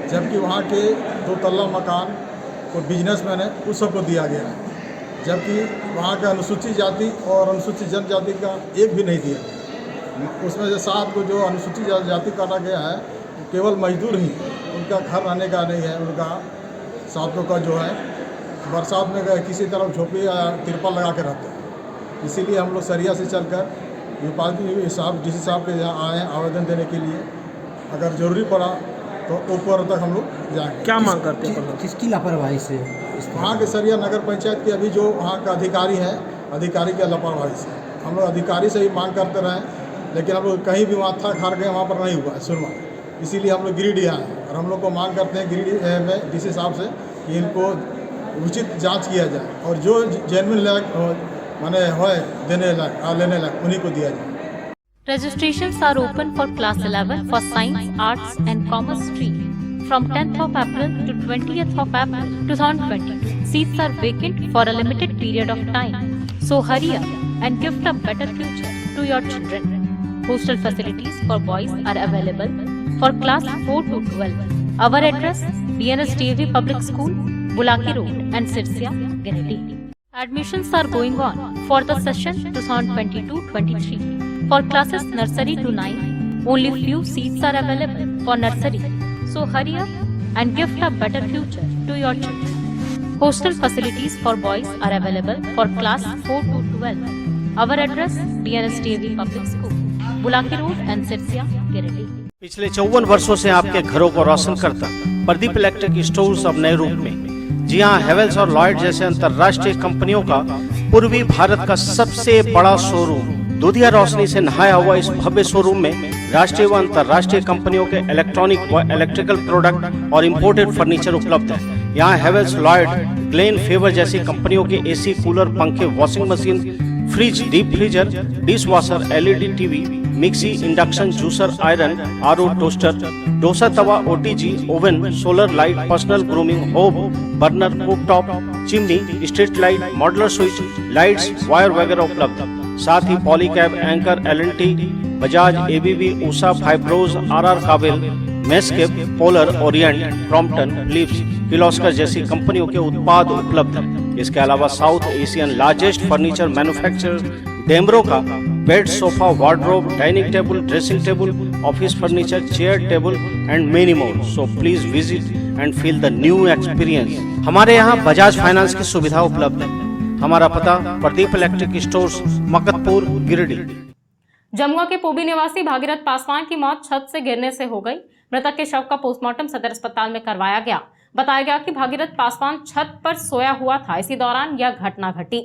जबकि वहाँ के 2 तल्ला मकान को बिजनेसमैन है उस सबको दिया गया है, जबकि वहाँ का अनुसूचित जाति और अनुसूचित जनजाति का एक भी नहीं दिया गया। उसमें से 7 को जो अनुसूचित जाति काटा गया है केवल मजदूर ही, उनका घर रहने का नहीं है। उनका 7 का जो है बरसात में किसी तरफ झोपड़ी या तिरपाल लगा के रहते हैं। इसीलिए हम लोग सरिया से चलकर डी सी साहब के यहाँ आए हैं आवेदन देने के लिए। अगर जरूरी पड़ा तो ऊपर तक हम लोग जाएंगे। क्या मांग करते हैं? किसकी लापरवाही से? वहाँ के सरिया नगर पंचायत के अभी जो वहाँ का अधिकारी है, अधिकारी के लापरवाही से हम लोग अधिकारी से ही मांग करते रहे, लेकिन हम लोग कहीं भी माथा खार गए, वहाँ पर नहीं हुआ सुनवाई। इसीलिए हम लोग गिरिडीह आए हैं और हम लोग को मांग करते हैं गिरिडीह में डीसी साहब से कि इनको उचित जाँच किया जाए और जो जेन्युइन लायक माने होए देने लायक लेने लायक उन्हीं को दिया जाए। Registrations are open for class 11 for science, arts and commerce stream from 10th of April to 20th of April 2022. Seats are vacant for a limited period of time. So hurry up and gift a better future to your children. Hostel facilities for boys are available for class 4 to 12. Our address DNS DAV Public School, Bulaki Road and Sirsia, Ginity. Admissions are going on for the session 2022-23. For classes nursery to 9, only few seats are available for nursery. So hurry up and gift a better future to your children. Hostel facilities for boys are available for class 4 to 12. Our address DNS DAV Public School, Bulaki Road and Sirsia, Ginity. पिछले 54 वर्षों से आपके घरों को रोशन करता Pradeep electric stores अब नए रूप में। जी हाँ, हेवेल्स और लॉयड जैसे अंतर्राष्ट्रीय कंपनियों का पूर्वी भारत का सबसे बड़ा शोरूम। दूधिया रोशनी से नहाया हुआ इस भव्य शोरूम में राष्ट्रीय व अंतर्राष्ट्रीय कंपनियों के इलेक्ट्रॉनिक व इलेक्ट्रिकल प्रोडक्ट और इंपोर्टेड फर्नीचर उपलब्ध है। यहाँ हेवेल्स, लॉयड, ग्लेन, फेवर जैसी कंपनियों के एसी, कूलर, पंखे, washing machine, fridge, deep freezer, dish washer, LED TV, mixie, induction, juicer, iron, RO, toaster, dosa tawa, OTG, oven, solar light, personal grooming, hob, burner, cooktop, chimney, street light, modular switch, lights, wire वगैरह उपलब्ध। साथ ही Polycab, Anchor, LNT, Bajaj, ABB, Usha, Fybros, RR Kabel, मेस्केप, Polar, Orient, Crompton, Philips, Kirloskar जैसी कंपनियों के उत्पाद उपलब्ध हैं। इसके अलावा South Asian largest furniture manufacturer Damro का bed, sofa, wardrobe, dining table, dressing table, office furniture, chair, table and many more. So please visit and feel the new experience. हमारे यहाँ बजाज फाइनेंस की सुविधा उपलब्ध है। हमारा पता प्रदीप इलेक्ट्रिक स्टोर्स, मकतपुर, गिरिडीह। जमुआ के पोबी निवासी भागीरथ पासवान की मौत छत से गिरने से हो गई। मृतक के शव का पोस्टमार्टम सदर अस्पताल में करवाया गया। बताया गया कि भागीरथ पासवान छत पर सोया हुआ था, इसी दौरान यह घटना घटी।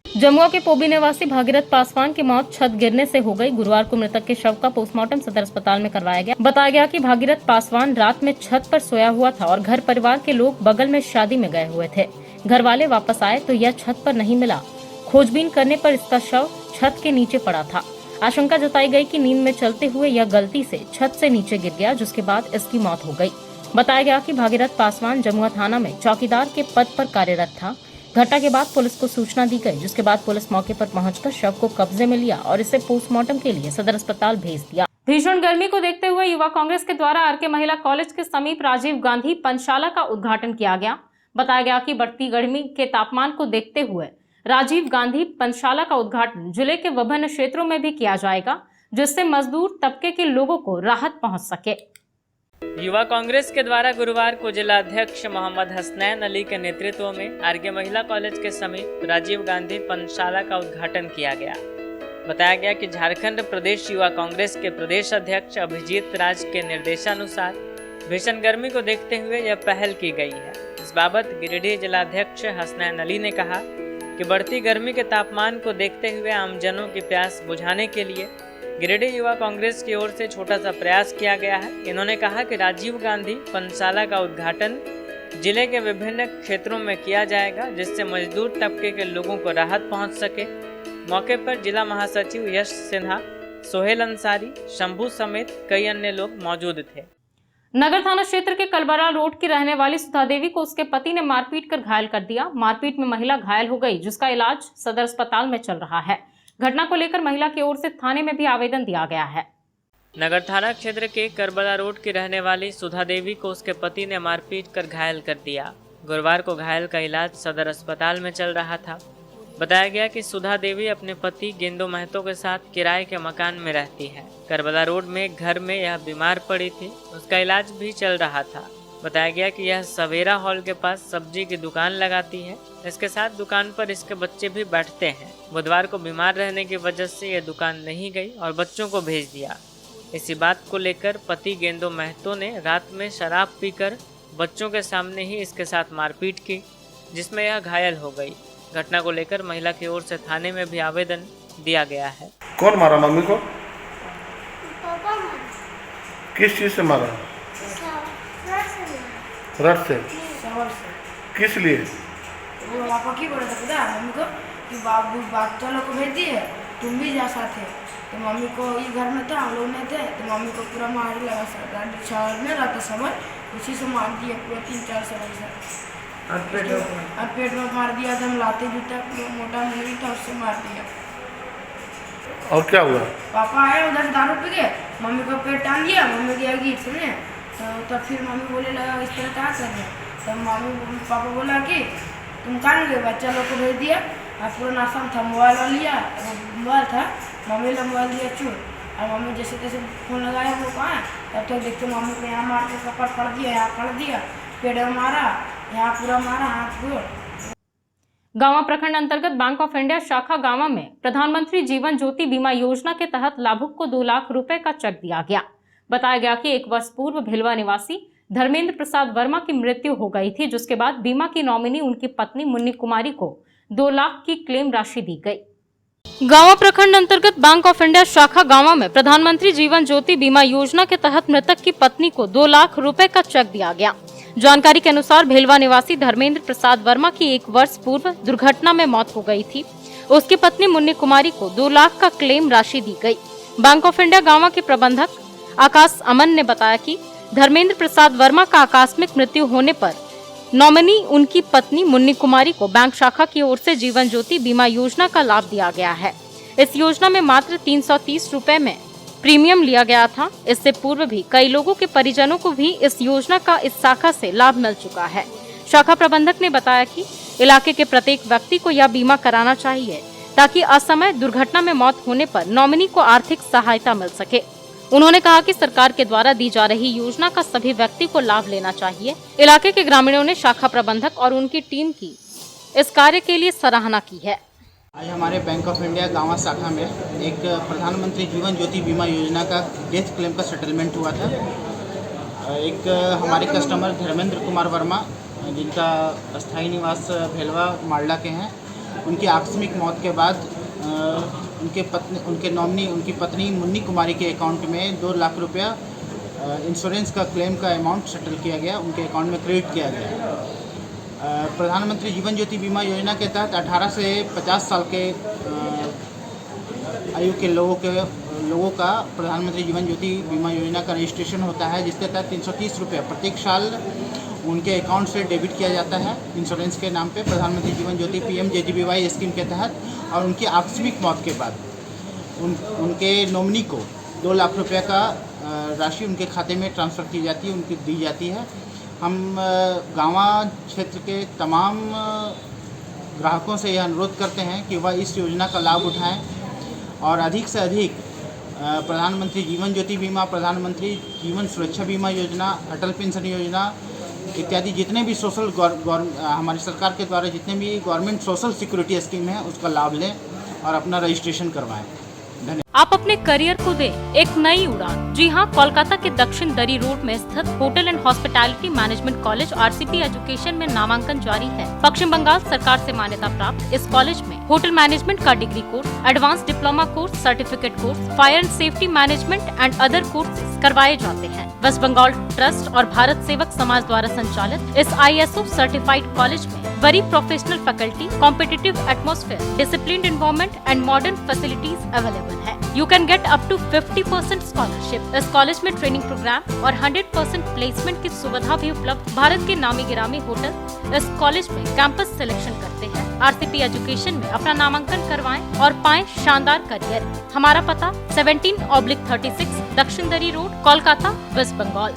जमुआ के पोबी निवासी भागीरथ पासवान की मौत छत गिरने से हो गई। गुरुवार को मृतक के शव का पोस्टमार्टम सदर अस्पताल में करवाया गया। बताया गया कि भागीरथ पासवान रात में छत पर सोया हुआ था और घर परिवार के लोग बगल में शादी में गए हुए थे। घर वाले वापस आए तो यह छत पर नहीं मिला। खोजबीन करने पर इसका शव छत के नीचे पड़ा था। आशंका जताई गई कि नींद में चलते हुए यह गलती से छत से नीचे गिर गया, जिसके बाद इसकी मौत हो गई। बताया गया कि भागीरथ पासवान जमुआ थाना में चौकीदार के पद पर कार्यरत था। घटना के बाद पुलिस को सूचना दी गई, जिसके बाद पुलिस मौके पर पहुंचकर शव को कब्जे में लिया और इसे पोस्टमार्टम के लिए सदर अस्पताल भेज दिया। भीषण गर्मी को देखते हुए युवा कांग्रेस के द्वारा आरके महिला कॉलेज के समीप राजीव गांधी पंचशाला का उद्घाटन किया गया। बताया गया कि बढ़ती गर्मी के तापमान को देखते हुए राजीव गांधी पंचशाला का उद्घाटन जिले के विभिन्न क्षेत्रों में भी किया जाएगा, जिससे मजदूर तबके के लोगों को राहत पहुंच सके। युवा कांग्रेस के द्वारा गुरुवार को जिला अध्यक्ष मोहम्मद हसनैन अली के नेतृत्व में आरके महिला कॉलेज के समीप राजीव गांधी पंचशाला का उद्घाटन किया गया। बताया गया कि झारखंड प्रदेश युवा कांग्रेस के प्रदेश अध्यक्ष अभिजीत राज के निर्देशानुसार भीषण गर्मी को देखते हुए यह पहल की गई है। इस बाबत गिरिडीह जिलाध्यक्ष हसनैन अली ने कहा कि बढ़ती गर्मी के तापमान को देखते हुए आमजनों की प्यास बुझाने के लिए गिरिडीह युवा कांग्रेस की ओर से छोटा सा प्रयास किया गया है। इन्होंने कहा कि राजीव गांधी पंचशाला का उद्घाटन जिले के विभिन्न क्षेत्रों में किया जाएगा, जिससे मजदूर तबके के लोगों को राहत पहुंच सके। मौके पर जिला महासचिव यश सिन्हा, सोहेल अंसारी, शंभू समेत कई अन्य लोग मौजूद थे। नगर थाना क्षेत्र के कलबरा रोड की रहने वाली सुधा देवी को उसके पति ने मारपीट कर घायल कर दिया। मारपीट में महिला घायल हो गई, जिसका इलाज सदर अस्पताल में चल रहा है। घटना को लेकर महिला की ओर से थाने में भी आवेदन दिया गया है। नगर थाना क्षेत्र के करबला रोड की रहने वाली सुधा देवी को उसके पति ने मारपीट कर घायल कर दिया। गुरुवार को घायल का इलाज सदर अस्पताल में चल रहा था। बताया गया कि सुधा देवी अपने पति गेंदो महतो के साथ किराए के मकान में रहती है। करबला रोड में एक घर में यह बीमार पड़ी थी, उसका इलाज भी चल रहा था। बताया गया कि यह सवेरा हॉल के पास सब्जी की दुकान लगाती है। इसके साथ दुकान पर इसके बच्चे भी बैठते हैं। बुधवार को बीमार रहने की वजह से यह दुकान नहीं गई और बच्चों को भेज दिया। इसी बात को लेकर पति गेंदो महतो ने रात में शराब पीकर बच्चों के सामने ही इसके साथ मारपीट की, जिसमें यह घायल हो गई। घटना को लेकर महिला की ओर से थाने में भी आवेदन दिया गया है। कौन मारा मम्मी को? किस चीज से मारा? रट से। किस लिए? वो पापा की बोला था पता है मम्मी को कि बाबू बच्चा लोग को भेज दिए, तुम भी जा साथ है। तो मम्मी को ये घर में था, हम लोग नहीं थे, तो मम्मी को पूरा मार लगा सर में रहता समय, उसी से मार दिया पूरा 3-4 समय से। और पेट में मार दिया था, हम लाते जूता मोटा मुड़ी था, उससे मार दिया। और क्या हुआ? पापा आए उधर से दारू पी के मम्मी को पेट टांग दिया, मम्मी गया गीत सुने। तो फिर मम्मी बोले लगा इस तरह क्या कर रहे हैं। तो मम्मी पापा बोला कि तुम कान गए, बच्चा लोग को भेज दिया। और पूरा नाश्ता था, मोबाइल लिया, मोबाइल था, मम्मी ने मोबाइल दिया चूर। और मम्मी जैसे तैसे फोन लगाया वो कहाँ, तब तक देखते मम्मी को यहाँ मार के कपड़ पड़ दिया, यहाँ पड़ दिया, पेड़ में मारा, यहाँ पूरा मारा, हाथ गोड़। गांवा प्रखंड अंतर्गत बैंक ऑफ इंडिया शाखा गांवा में प्रधानमंत्री जीवन ज्योति बीमा योजना के तहत लाभुक को 2 लाख रुपए का चेक दिया गया। बताया गया कि 1 वर्ष पूर्व भिलवा निवासी धर्मेंद्र प्रसाद वर्मा की मृत्यु हो गई थी, जिसके बाद बीमा की नॉमिनी उनकी पत्नी मुन्नी कुमारी को 2 लाख की क्लेम राशि दी गई। गांवा प्रखंड अंतर्गत बैंक ऑफ इंडिया शाखा गांवा में प्रधानमंत्री जीवन ज्योति बीमा योजना के तहत मृतक की पत्नी को 2 लाख रुपए का चेक दिया गया। जानकारी के अनुसार भेलवा निवासी धर्मेंद्र प्रसाद वर्मा की 1 वर्ष पूर्व दुर्घटना में मौत हो गई थी। उसकी पत्नी मुन्नी कुमारी को 2 लाख का क्लेम राशि दी गई। बैंक ऑफ इंडिया गांवा के प्रबंधक आकाश अमन ने बताया कि धर्मेंद्र प्रसाद वर्मा का आकस्मिक मृत्यु होने पर नॉमिनी उनकी पत्नी मुन्नी कुमारी को बैंक शाखा की ओर से जीवन ज्योति बीमा योजना का लाभ दिया गया है। इस योजना में मात्र 330 रुपए में प्रीमियम लिया गया था। इससे पूर्व भी कई लोगों के परिजनों को भी इस योजना का इस शाखा से लाभ मिल चुका है। शाखा प्रबंधक ने बताया कि इलाके के प्रत्येक व्यक्ति को यह बीमा कराना चाहिए ताकि असमय दुर्घटना में मौत होने पर नॉमिनी को आर्थिक सहायता मिल सके। उन्होंने कहा कि सरकार के द्वारा दी जा रही योजना का सभी व्यक्ति को लाभ लेना चाहिए। इलाके के ग्रामीणों ने शाखा प्रबंधक और उनकी टीम की इस कार्य के लिए सराहना की है। आज हमारे बैंक ऑफ इंडिया गांवा शाखा में एक प्रधानमंत्री जीवन ज्योति बीमा योजना का डेथ क्लेम का सेटलमेंट हुआ था। एक हमारे कस्टमर धर्मेंद्र कुमार वर्मा, जिनका अस्थायी निवास भेलवा मालडा के हैं, उनकी आकस्मिक मौत के बाद उनकी पत्नी मुन्नी कुमारी के अकाउंट में 2 लाख रुपया इंश्योरेंस का क्लेम का अमाउंट सेटल किया गया, उनके अकाउंट में क्रेडिट किया गया। प्रधानमंत्री जीवन ज्योति बीमा योजना के तहत 18 से 50 साल के आयु के लोगों का प्रधानमंत्री जीवन ज्योति बीमा योजना का रजिस्ट्रेशन होता है, जिसके तहत 330 रुपये प्रत्येक साल उनके अकाउंट से डेबिट किया जाता है इंश्योरेंस के नाम पे प्रधानमंत्री जीवन ज्योति PMJJBY स्कीम के तहत। और उनकी आकस्मिक मौत के बाद उनके नॉमिनी को 2 लाख रुपये का राशि उनके खाते में ट्रांसफ़र की जाती है, उनकी दी जाती है। हम गांवा क्षेत्र के तमाम ग्राहकों से यह अनुरोध करते हैं कि वह इस योजना का लाभ उठाएं और अधिक से अधिक प्रधानमंत्री जीवन ज्योति बीमा, प्रधानमंत्री जीवन सुरक्षा बीमा योजना, अटल पेंशन योजना इत्यादि जितने भी हमारी सरकार के द्वारा जितने भी गवर्नमेंट सोशल सिक्योरिटी स्कीम है उसका लाभ लें और अपना रजिस्ट्रेशन करवाएं। आप अपने करियर को दें एक नई उड़ान। जी हां, कोलकाता के दक्षिण दरी रोड में स्थित hotel and hospitality management college RCP education में नामांकन जारी है। पश्चिम बंगाल सरकार से मान्यता प्राप्त इस कॉलेज में होटल मैनेजमेंट का degree course, advance diploma course, certificate course, fire and safety management and other courses करवाए जाते हैं। वेस्ट बंगाल ट्रस्ट और भारत सेवक समाज द्वारा संचालित इस ISO सर्टिफाइड कॉलेज में very professional faculty, competitive atmosphere, disciplined environment and modern facilities available है। You can get up to 50% scholarship. इस कॉलेज में ट्रेनिंग प्रोग्राम और 100% प्लेसमेंट की सुविधा भी उपलब्ध। भारत के नामी गिरामी होटल इस कॉलेज में कैंपस सिलेक्शन करते हैं। RCP एजुकेशन में अपना नामांकन करवाएं और पाएं शानदार करियर। हमारा पता 17/36 Dakshin Dari road, Kolkata, West Bengal.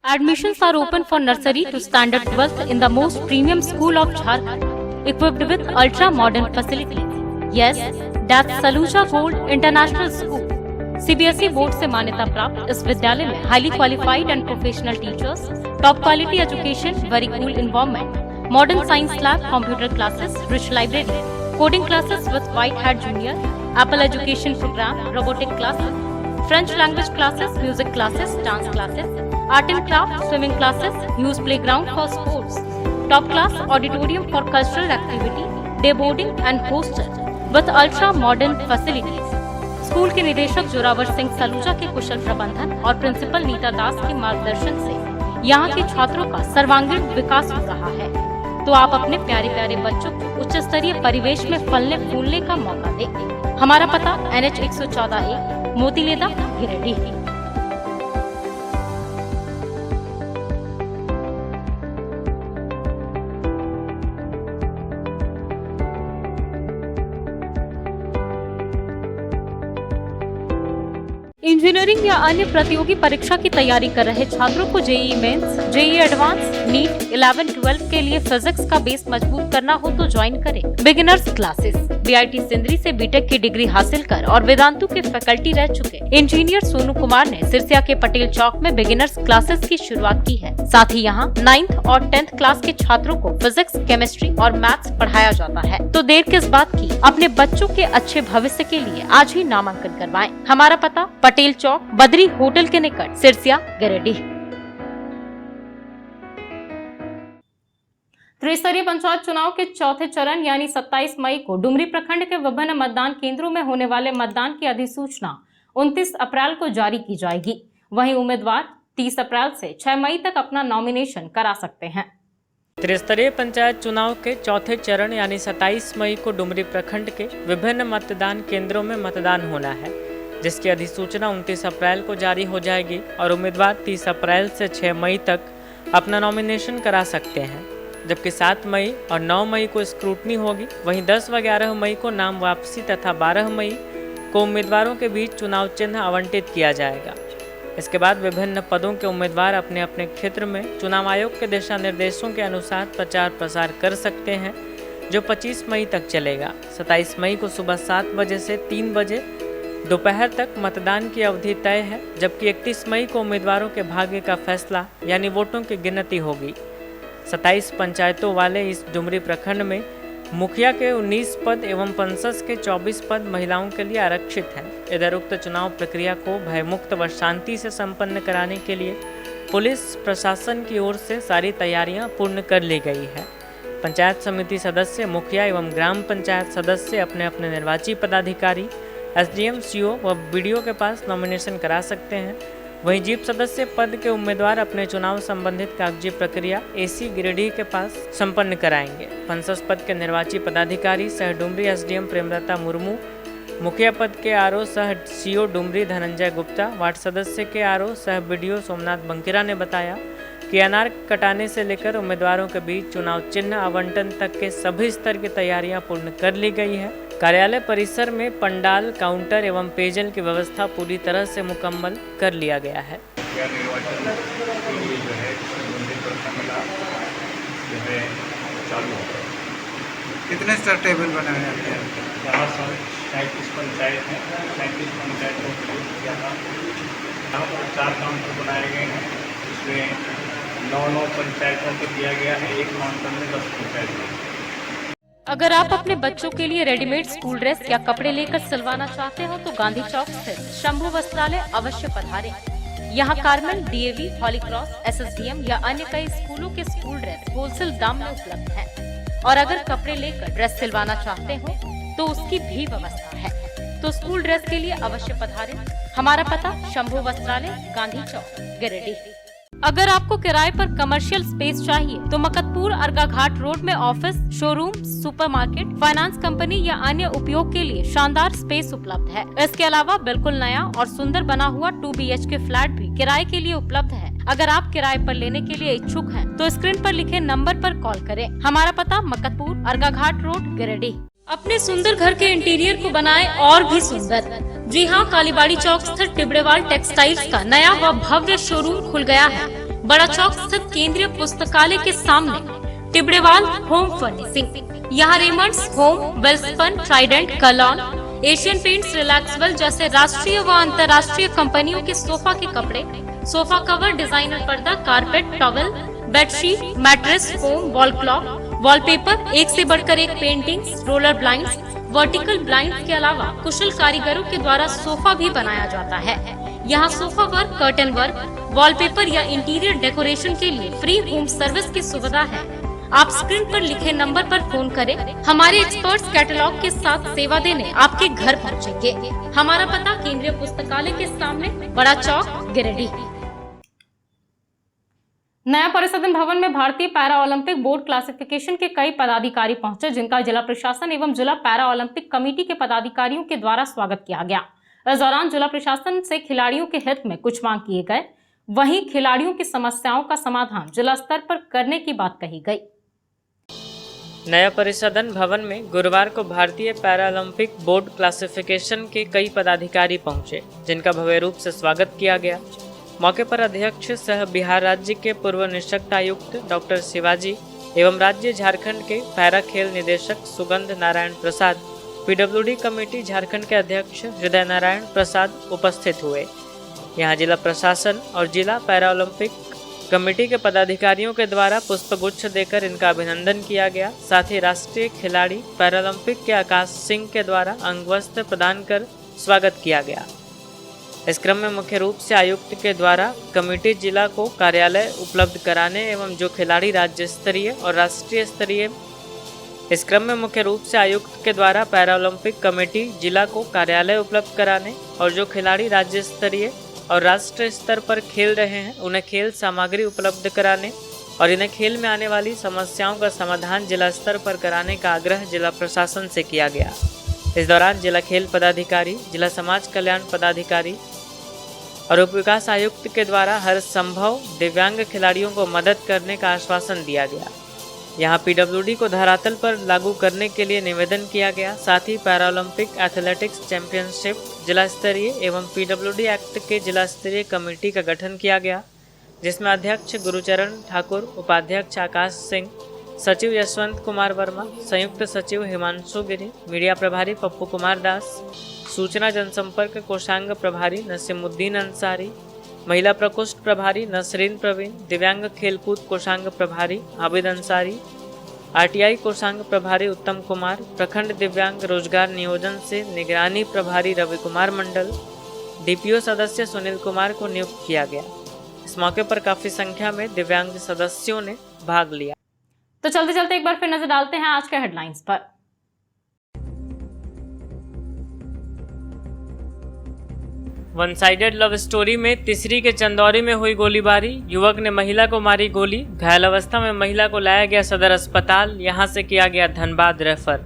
Admissions are open for nursery to standard 12th in the most premium school of Jharkhand, equipped with ultra modern facilities. Yes, that's Saluja Gold International School. CBSE board से मान्यता प्राप्त इस विद्यालय में highly qualified and professional teachers, top quality education, very cool environment, modern science lab, computer classes, rich library, coding classes with White Hat Junior, Apple education programme, robotic classes, French language classes, music classes, dance classes, art and craft, swimming classes, use playground for sports, top class auditorium for cultural activity, day boarding and hostel with ultra modern facilities. School के निदेशक जोरावर सिंह सलूजा के कुशल प्रबंधन और principal Nita दास के मार्गदर्शन से यहाँ के छात्रों का सर्वांगीण विकास हो रहा है। तो आप अपने प्यारे प्यारे बच्चों को उच्च स्तरीय परिवेश में फलने फूलने का मौका दें। हमारा पता NH 114A, Motileda, Giridih. Engineering या अन्य प्रतियोगी परीक्षा की तैयारी कर रहे छात्रों को JEE mains, JEE advance, NEET 11-12 के लिए फिजिक्स का बेस मजबूत करना हो तो ज्वाइन करें बिगिनर्स क्लासेस। BIT सिंदरी से बीटेक की डिग्री हासिल कर और वेदांतु के फैकल्टी रह चुके इंजीनियर सोनू कुमार ने सिरसिया के पटेल चौक में बिगिनर्स क्लासेस की शुरुआत की है। साथ ही यहाँ 9th और 10th क्लास के छात्रों को फिजिक्स, केमिस्ट्री और मैथ्स पढ़ाया जाता है। तो देर किस बात की, अपने बच्चों के अच्छे भविष्य के लिए आज ही नामांकन करवाएं। हमारा पता पटेल चौक, बद्री होटल के निकट, सिरसिया, गिरिडीह। त्रिस्तरीय पंचायत चुनाव के चौथे चरण यानी 27 मई को डुमरी प्रखंड के विभिन्न मतदान केंद्रों में होने वाले मतदान की अधिसूचना 29 अप्रैल को जारी की जाएगी। वहीं उम्मीदवार 30 अप्रैल से 6 मई तक अपना नॉमिनेशन करा सकते हैं। त्रिस्तरीय पंचायत चुनाव के चौथे चरण यानी 27 मई को डुमरी प्रखंड के विभिन्न मतदान केंद्रों में मतदान होना है, जिसकी अधिसूचना 29 अप्रैल को जारी हो जाएगी और उम्मीदवार 30 अप्रैल से 6 मई तक अपना नॉमिनेशन करा सकते हैं, जबकि 7 मई और 9 मई को स्क्रूटनी होगी। वहीं 10 व 11 मई को नाम वापसी तथा 12 मई को उम्मीदवारों के बीच चुनाव चिन्ह आवंटित किया जाएगा। इसके बाद विभिन्न पदों के उम्मीदवार अपने अपने क्षेत्र में चुनाव आयोग के दिशा निर्देशों के अनुसार प्रचार प्रसार कर सकते हैं, जो 25 मई तक चलेगा। 27 मई को सुबह 7 बजे से 3 बजे दोपहर तक मतदान की अवधि तय है, जबकि 31 मई को उम्मीदवारों के भाग्य का फैसला यानी वोटों की गिनती होगी। 27 पंचायतों वाले इस डुमरी प्रखंड में मुखिया के 19 पद एवं पंचायत के 24 पद महिलाओं के लिए आरक्षित हैं। इधर उक्त चुनाव प्रक्रिया को भयमुक्त व शांति से संपन्न कराने के लिए पुलिस प्रशासन की ओर से सारी तैयारियां पूर्ण कर ली गई है। पंचायत समिति सदस्य, मुखिया एवं ग्राम पंचायत सदस्य अपने अपने निर्वाची पदाधिकारी, एसडीएम, सीओ व बीडीओ के पास नॉमिनेशन करा सकते हैं। वहीं जीप सदस्य पद के उम्मीदवार अपने चुनाव संबंधित कागजी प्रक्रिया एसी गिरिडीह के पास संपन्न कराएंगे। पंचायत पद के निर्वाची पदाधिकारी सह डुमरी एसडीएम प्रेमलता मुर्मू, मुखिया पद के आरओ सह सीओ डुमरी धनंजय गुप्ता, वार्ड सदस्य के आरओ सह बीडीओ सोमनाथ बंकिरा ने बताया कि अनार कटाने से लेकर उम्मीदवारों के बीच चुनाव चिन्ह आवंटन तक के सभी स्तर की तैयारियां पूर्ण कर ली गई है। कार्यालय परिसर में पंडाल, काउंटर एवं पेयजल की व्यवस्था पूरी तरह से मुकम्मल कर लिया गया है। कितने स्तर टेबल बनाए जाते हैं? 37 पंचायत हैं, 37 पंचायतों के लिए यहाँ पर 4 काउंटर बनाए गए हैं। इसमें 9 पंचायतों को दिया गया है, एक काउंटर में 10 पंचायत। अगर आप अपने बच्चों के लिए रेडीमेड स्कूल ड्रेस या कपड़े लेकर सिलवाना चाहते हो तो गांधी चौक स्थित शंभू वस्त्रालय अवश्य पधारें। यहाँ कार्मेल, डीएवी, हॉली क्रॉस, एसएसडीएम या अन्य कई स्कूलों के स्कूल ड्रेस होलसेल दाम में उपलब्ध हैं। और अगर कपड़े लेकर ड्रेस सिलवाना चाहते हो तो उसकी भी व्यवस्था है। तो स्कूल ड्रेस के लिए अवश्य पधारें। हमारा पता शंभू वस्त्रालय, गांधी चौक, गिरिडीह। अगर आपको किराए पर कमर्शियल स्पेस चाहिए तो मकतपुर अर्गा घाट रोड में office, showroom, supermarket, finance company या अन्य उपयोग के लिए शानदार स्पेस उपलब्ध है। इसके अलावा बिल्कुल नया और सुंदर बना हुआ 2 BHK फ्लैट भी किराए के लिए उपलब्ध है। अगर आप किराए पर लेने के लिए इच्छुक हैं तो स्क्रीन पर लिखे नंबर पर कॉल करें। हमारा पता मकतपुर अर्गा घाट रोड, गिरिडीह। अपने सुंदर घर के इंटीरियर को बनाएं और भी सुंदर। जी हाँ, कालीबाड़ी चौक स्थित टिबड़ेवाल टेक्सटाइल्स का नया व भव्य शोरूम खुल गया है। बड़ा चौक स्थित केंद्रीय पुस्तकालय के सामने टिबड़ेवाल होम फर्निशिंग। यहाँ रेमंड्स, होम, वेलस्पन, ट्राइडेंट, कलॉन, एशियन पेंट्स, रिलैक्सवेल जैसे राष्ट्रीय व अंतर्राष्ट्रीय कंपनियों के सोफा के कपड़े, सोफा कवर, डिजाइनर पर्दा, carpet, towel, bedsheet, mattress, foam, wall clock, wallpaper, एक से बढ़कर एक paintings, roller blinds, vertical blind के अलावा कुशल कारीगरों के द्वारा सोफा भी बनाया जाता है। यहाँ sofa work, curtain work, wallpaper या इंटीरियर डेकोरेशन के लिए फ्री होम सर्विस की सुविधा है। आप स्क्रीन पर लिखे नंबर पर फोन करें। हमारे एक्सपर्ट्स कैटलॉग के साथ सेवा देने आपके घर पहुँचेंगे। हमारा पता केंद्रीय पुस्तकालय के सामने, बड़ा चौक, गिरिडीह। नया परिसदन भवन में भारतीय पैरा ओलंपिक बोर्ड क्लासिफिकेशन के कई पदाधिकारी पहुंचे, जिनका जिला प्रशासन एवं जिला पैरा ओलंपिक कमेटी के पदाधिकारियों के द्वारा स्वागत किया गया। इस दौरान जिला प्रशासन से खिलाड़ियों के हित में कुछ मांग किए गए, वहीं खिलाड़ियों की समस्याओं का समाधान जिला स्तर पर करने की बात कही गई। नया परिसदन भवन में गुरुवार को भारतीय पैरा ओलंपिक बोर्ड क्लासिफिकेशन के कई पदाधिकारी पहुंचे, जिनका भव्य रूप से स्वागत किया गया। मौके पर अध्यक्ष सह बिहार राज्य के पूर्व निःशक्त आयुक्त डॉक्टर शिवाजी एवं राज्य झारखंड के पैरा खेल निदेशक सुगंध नारायण प्रसाद, पीडब्ल्यूडी कमेटी झारखंड के अध्यक्ष हृदय नारायण प्रसाद उपस्थित हुए। यहां जिला प्रशासन और जिला पैरा ओलंपिक कमेटी के पदाधिकारियों के द्वारा पुष्पगुच्छ देकर इनका अभिनंदन किया गया। साथ ही राष्ट्रीय खिलाड़ी पैरा ओलंपिक के आकाश सिंह के द्वारा अंगवस्त्र प्रदान कर स्वागत किया गया। इस क्रम में मुख्य रूप से आयुक्त के द्वारा कमेटी जिला को कार्यालय उपलब्ध कराने एवं जो खिलाड़ी राज्य स्तरीय और राष्ट्रीय स्तरीय इस क्रम में मुख्य रूप से आयुक्त के द्वारा पैरा ओलंपिक कमेटी जिला को कार्यालय उपलब्ध कराने और जो खिलाड़ी राज्य स्तरीय और राष्ट्रीय स्तर पर खेल रहे हैं उन्हें खेल सामग्री उपलब्ध कराने और इन्हें खेल में आने वाली समस्याओं का समाधान जिला स्तर पर कराने का आग्रह जिला प्रशासन से किया गया। इस दौरान जिला खेल पदाधिकारी, जिला समाज कल्याण पदाधिकारी और उप विकास आयुक्त के द्वारा हर संभव दिव्यांग खिलाड़ियों को मदद करने का आश्वासन दिया गया। यहां पीडब्ल्यूडी को धरातल पर लागू करने के लिए निवेदन किया गया। साथ ही पैरालंपिक एथलेटिक्स चैंपियनशिप जिला स्तरीय एवं पीडब्ल्यूडी एक्ट के जिला स्तरीय कमेटी का गठन किया गया, जिसमें अध्यक्ष गुरुचरण ठाकुर, उपाध्यक्ष आकाश सिंह, सचिव यशवंत कुमार वर्मा, संयुक्त सचिव हिमांशु गिरी, मीडिया प्रभारी पप्पू कुमार दास, सूचना जनसंपर्क कोषांग प्रभारी नसीमुद्दीन अंसारी, महिला प्रकोष्ठ प्रभारी नसरीन प्रवीण, दिव्यांग खेलकूद कोषांग प्रभारी आबिद अंसारी, आरटीआई कोषांग प्रभारी उत्तम कुमार, प्रखंड दिव्यांग रोजगार नियोजन से निगरानी प्रभारी रवि कुमार मंडल, डीपीओ सदस्य सुनील कुमार को नियुक्त किया गया। इस मौके पर काफी संख्या में दिव्यांग सदस्यों ने भाग लिया। तो चलते चलते एक बार फिर नजर डालते हैं आज के हेडलाइंस पर। वन साइडेड लव स्टोरी में तिसरी के चंदौरी में हुई गोलीबारी, युवक ने महिला को मारी गोली, घायल अवस्था में महिला को लाया गया सदर अस्पताल, यहां से किया गया धनबाद रेफर।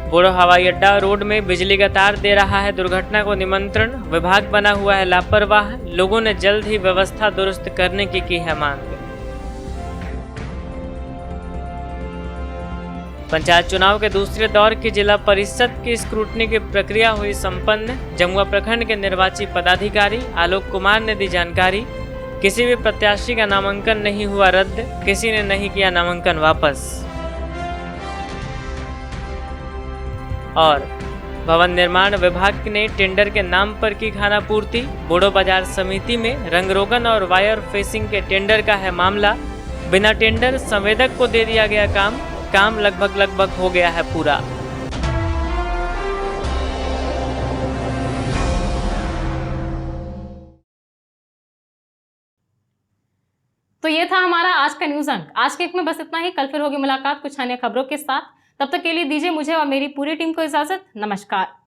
बोड़ो हवाई अड्डा रोड में बिजली का तार दे रहा है दुर्घटना को निमंत्रण, विभाग बना हुआ है लापरवाह, लोगों ने जल्द ही व्यवस्था दुरुस्त करने की है मांग। पंचायत चुनाव के दूसरे दौर की जिला परिषद की स्क्रूटनी की प्रक्रिया हुई संपन्न, जमुआ प्रखंड के निर्वाची पदाधिकारी आलोक कुमार ने दी जानकारी। किसी भी प्रत्याशी का नामांकन नहीं हुआ रद्द, किसी ने नहीं किया नामांकन वापस। और भवन निर्माण विभाग ने टेंडर के नाम पर की खानापूर्ति, बोड़ो बाजार समिति में रंगरोगन और वायर फेसिंग के टेंडर का है मामला, बिना टेंडर संवेदक को दे दिया गया काम लगभग हो गया है पूरा। तो ये था हमारा आज का न्यूज अंक। आज के एक में बस इतना ही। कल फिर होगी मुलाकात कुछ अन्य खबरों के साथ। तब तक के लिए दीजिए मुझे और मेरी पूरी टीम को इजाजत। नमस्कार।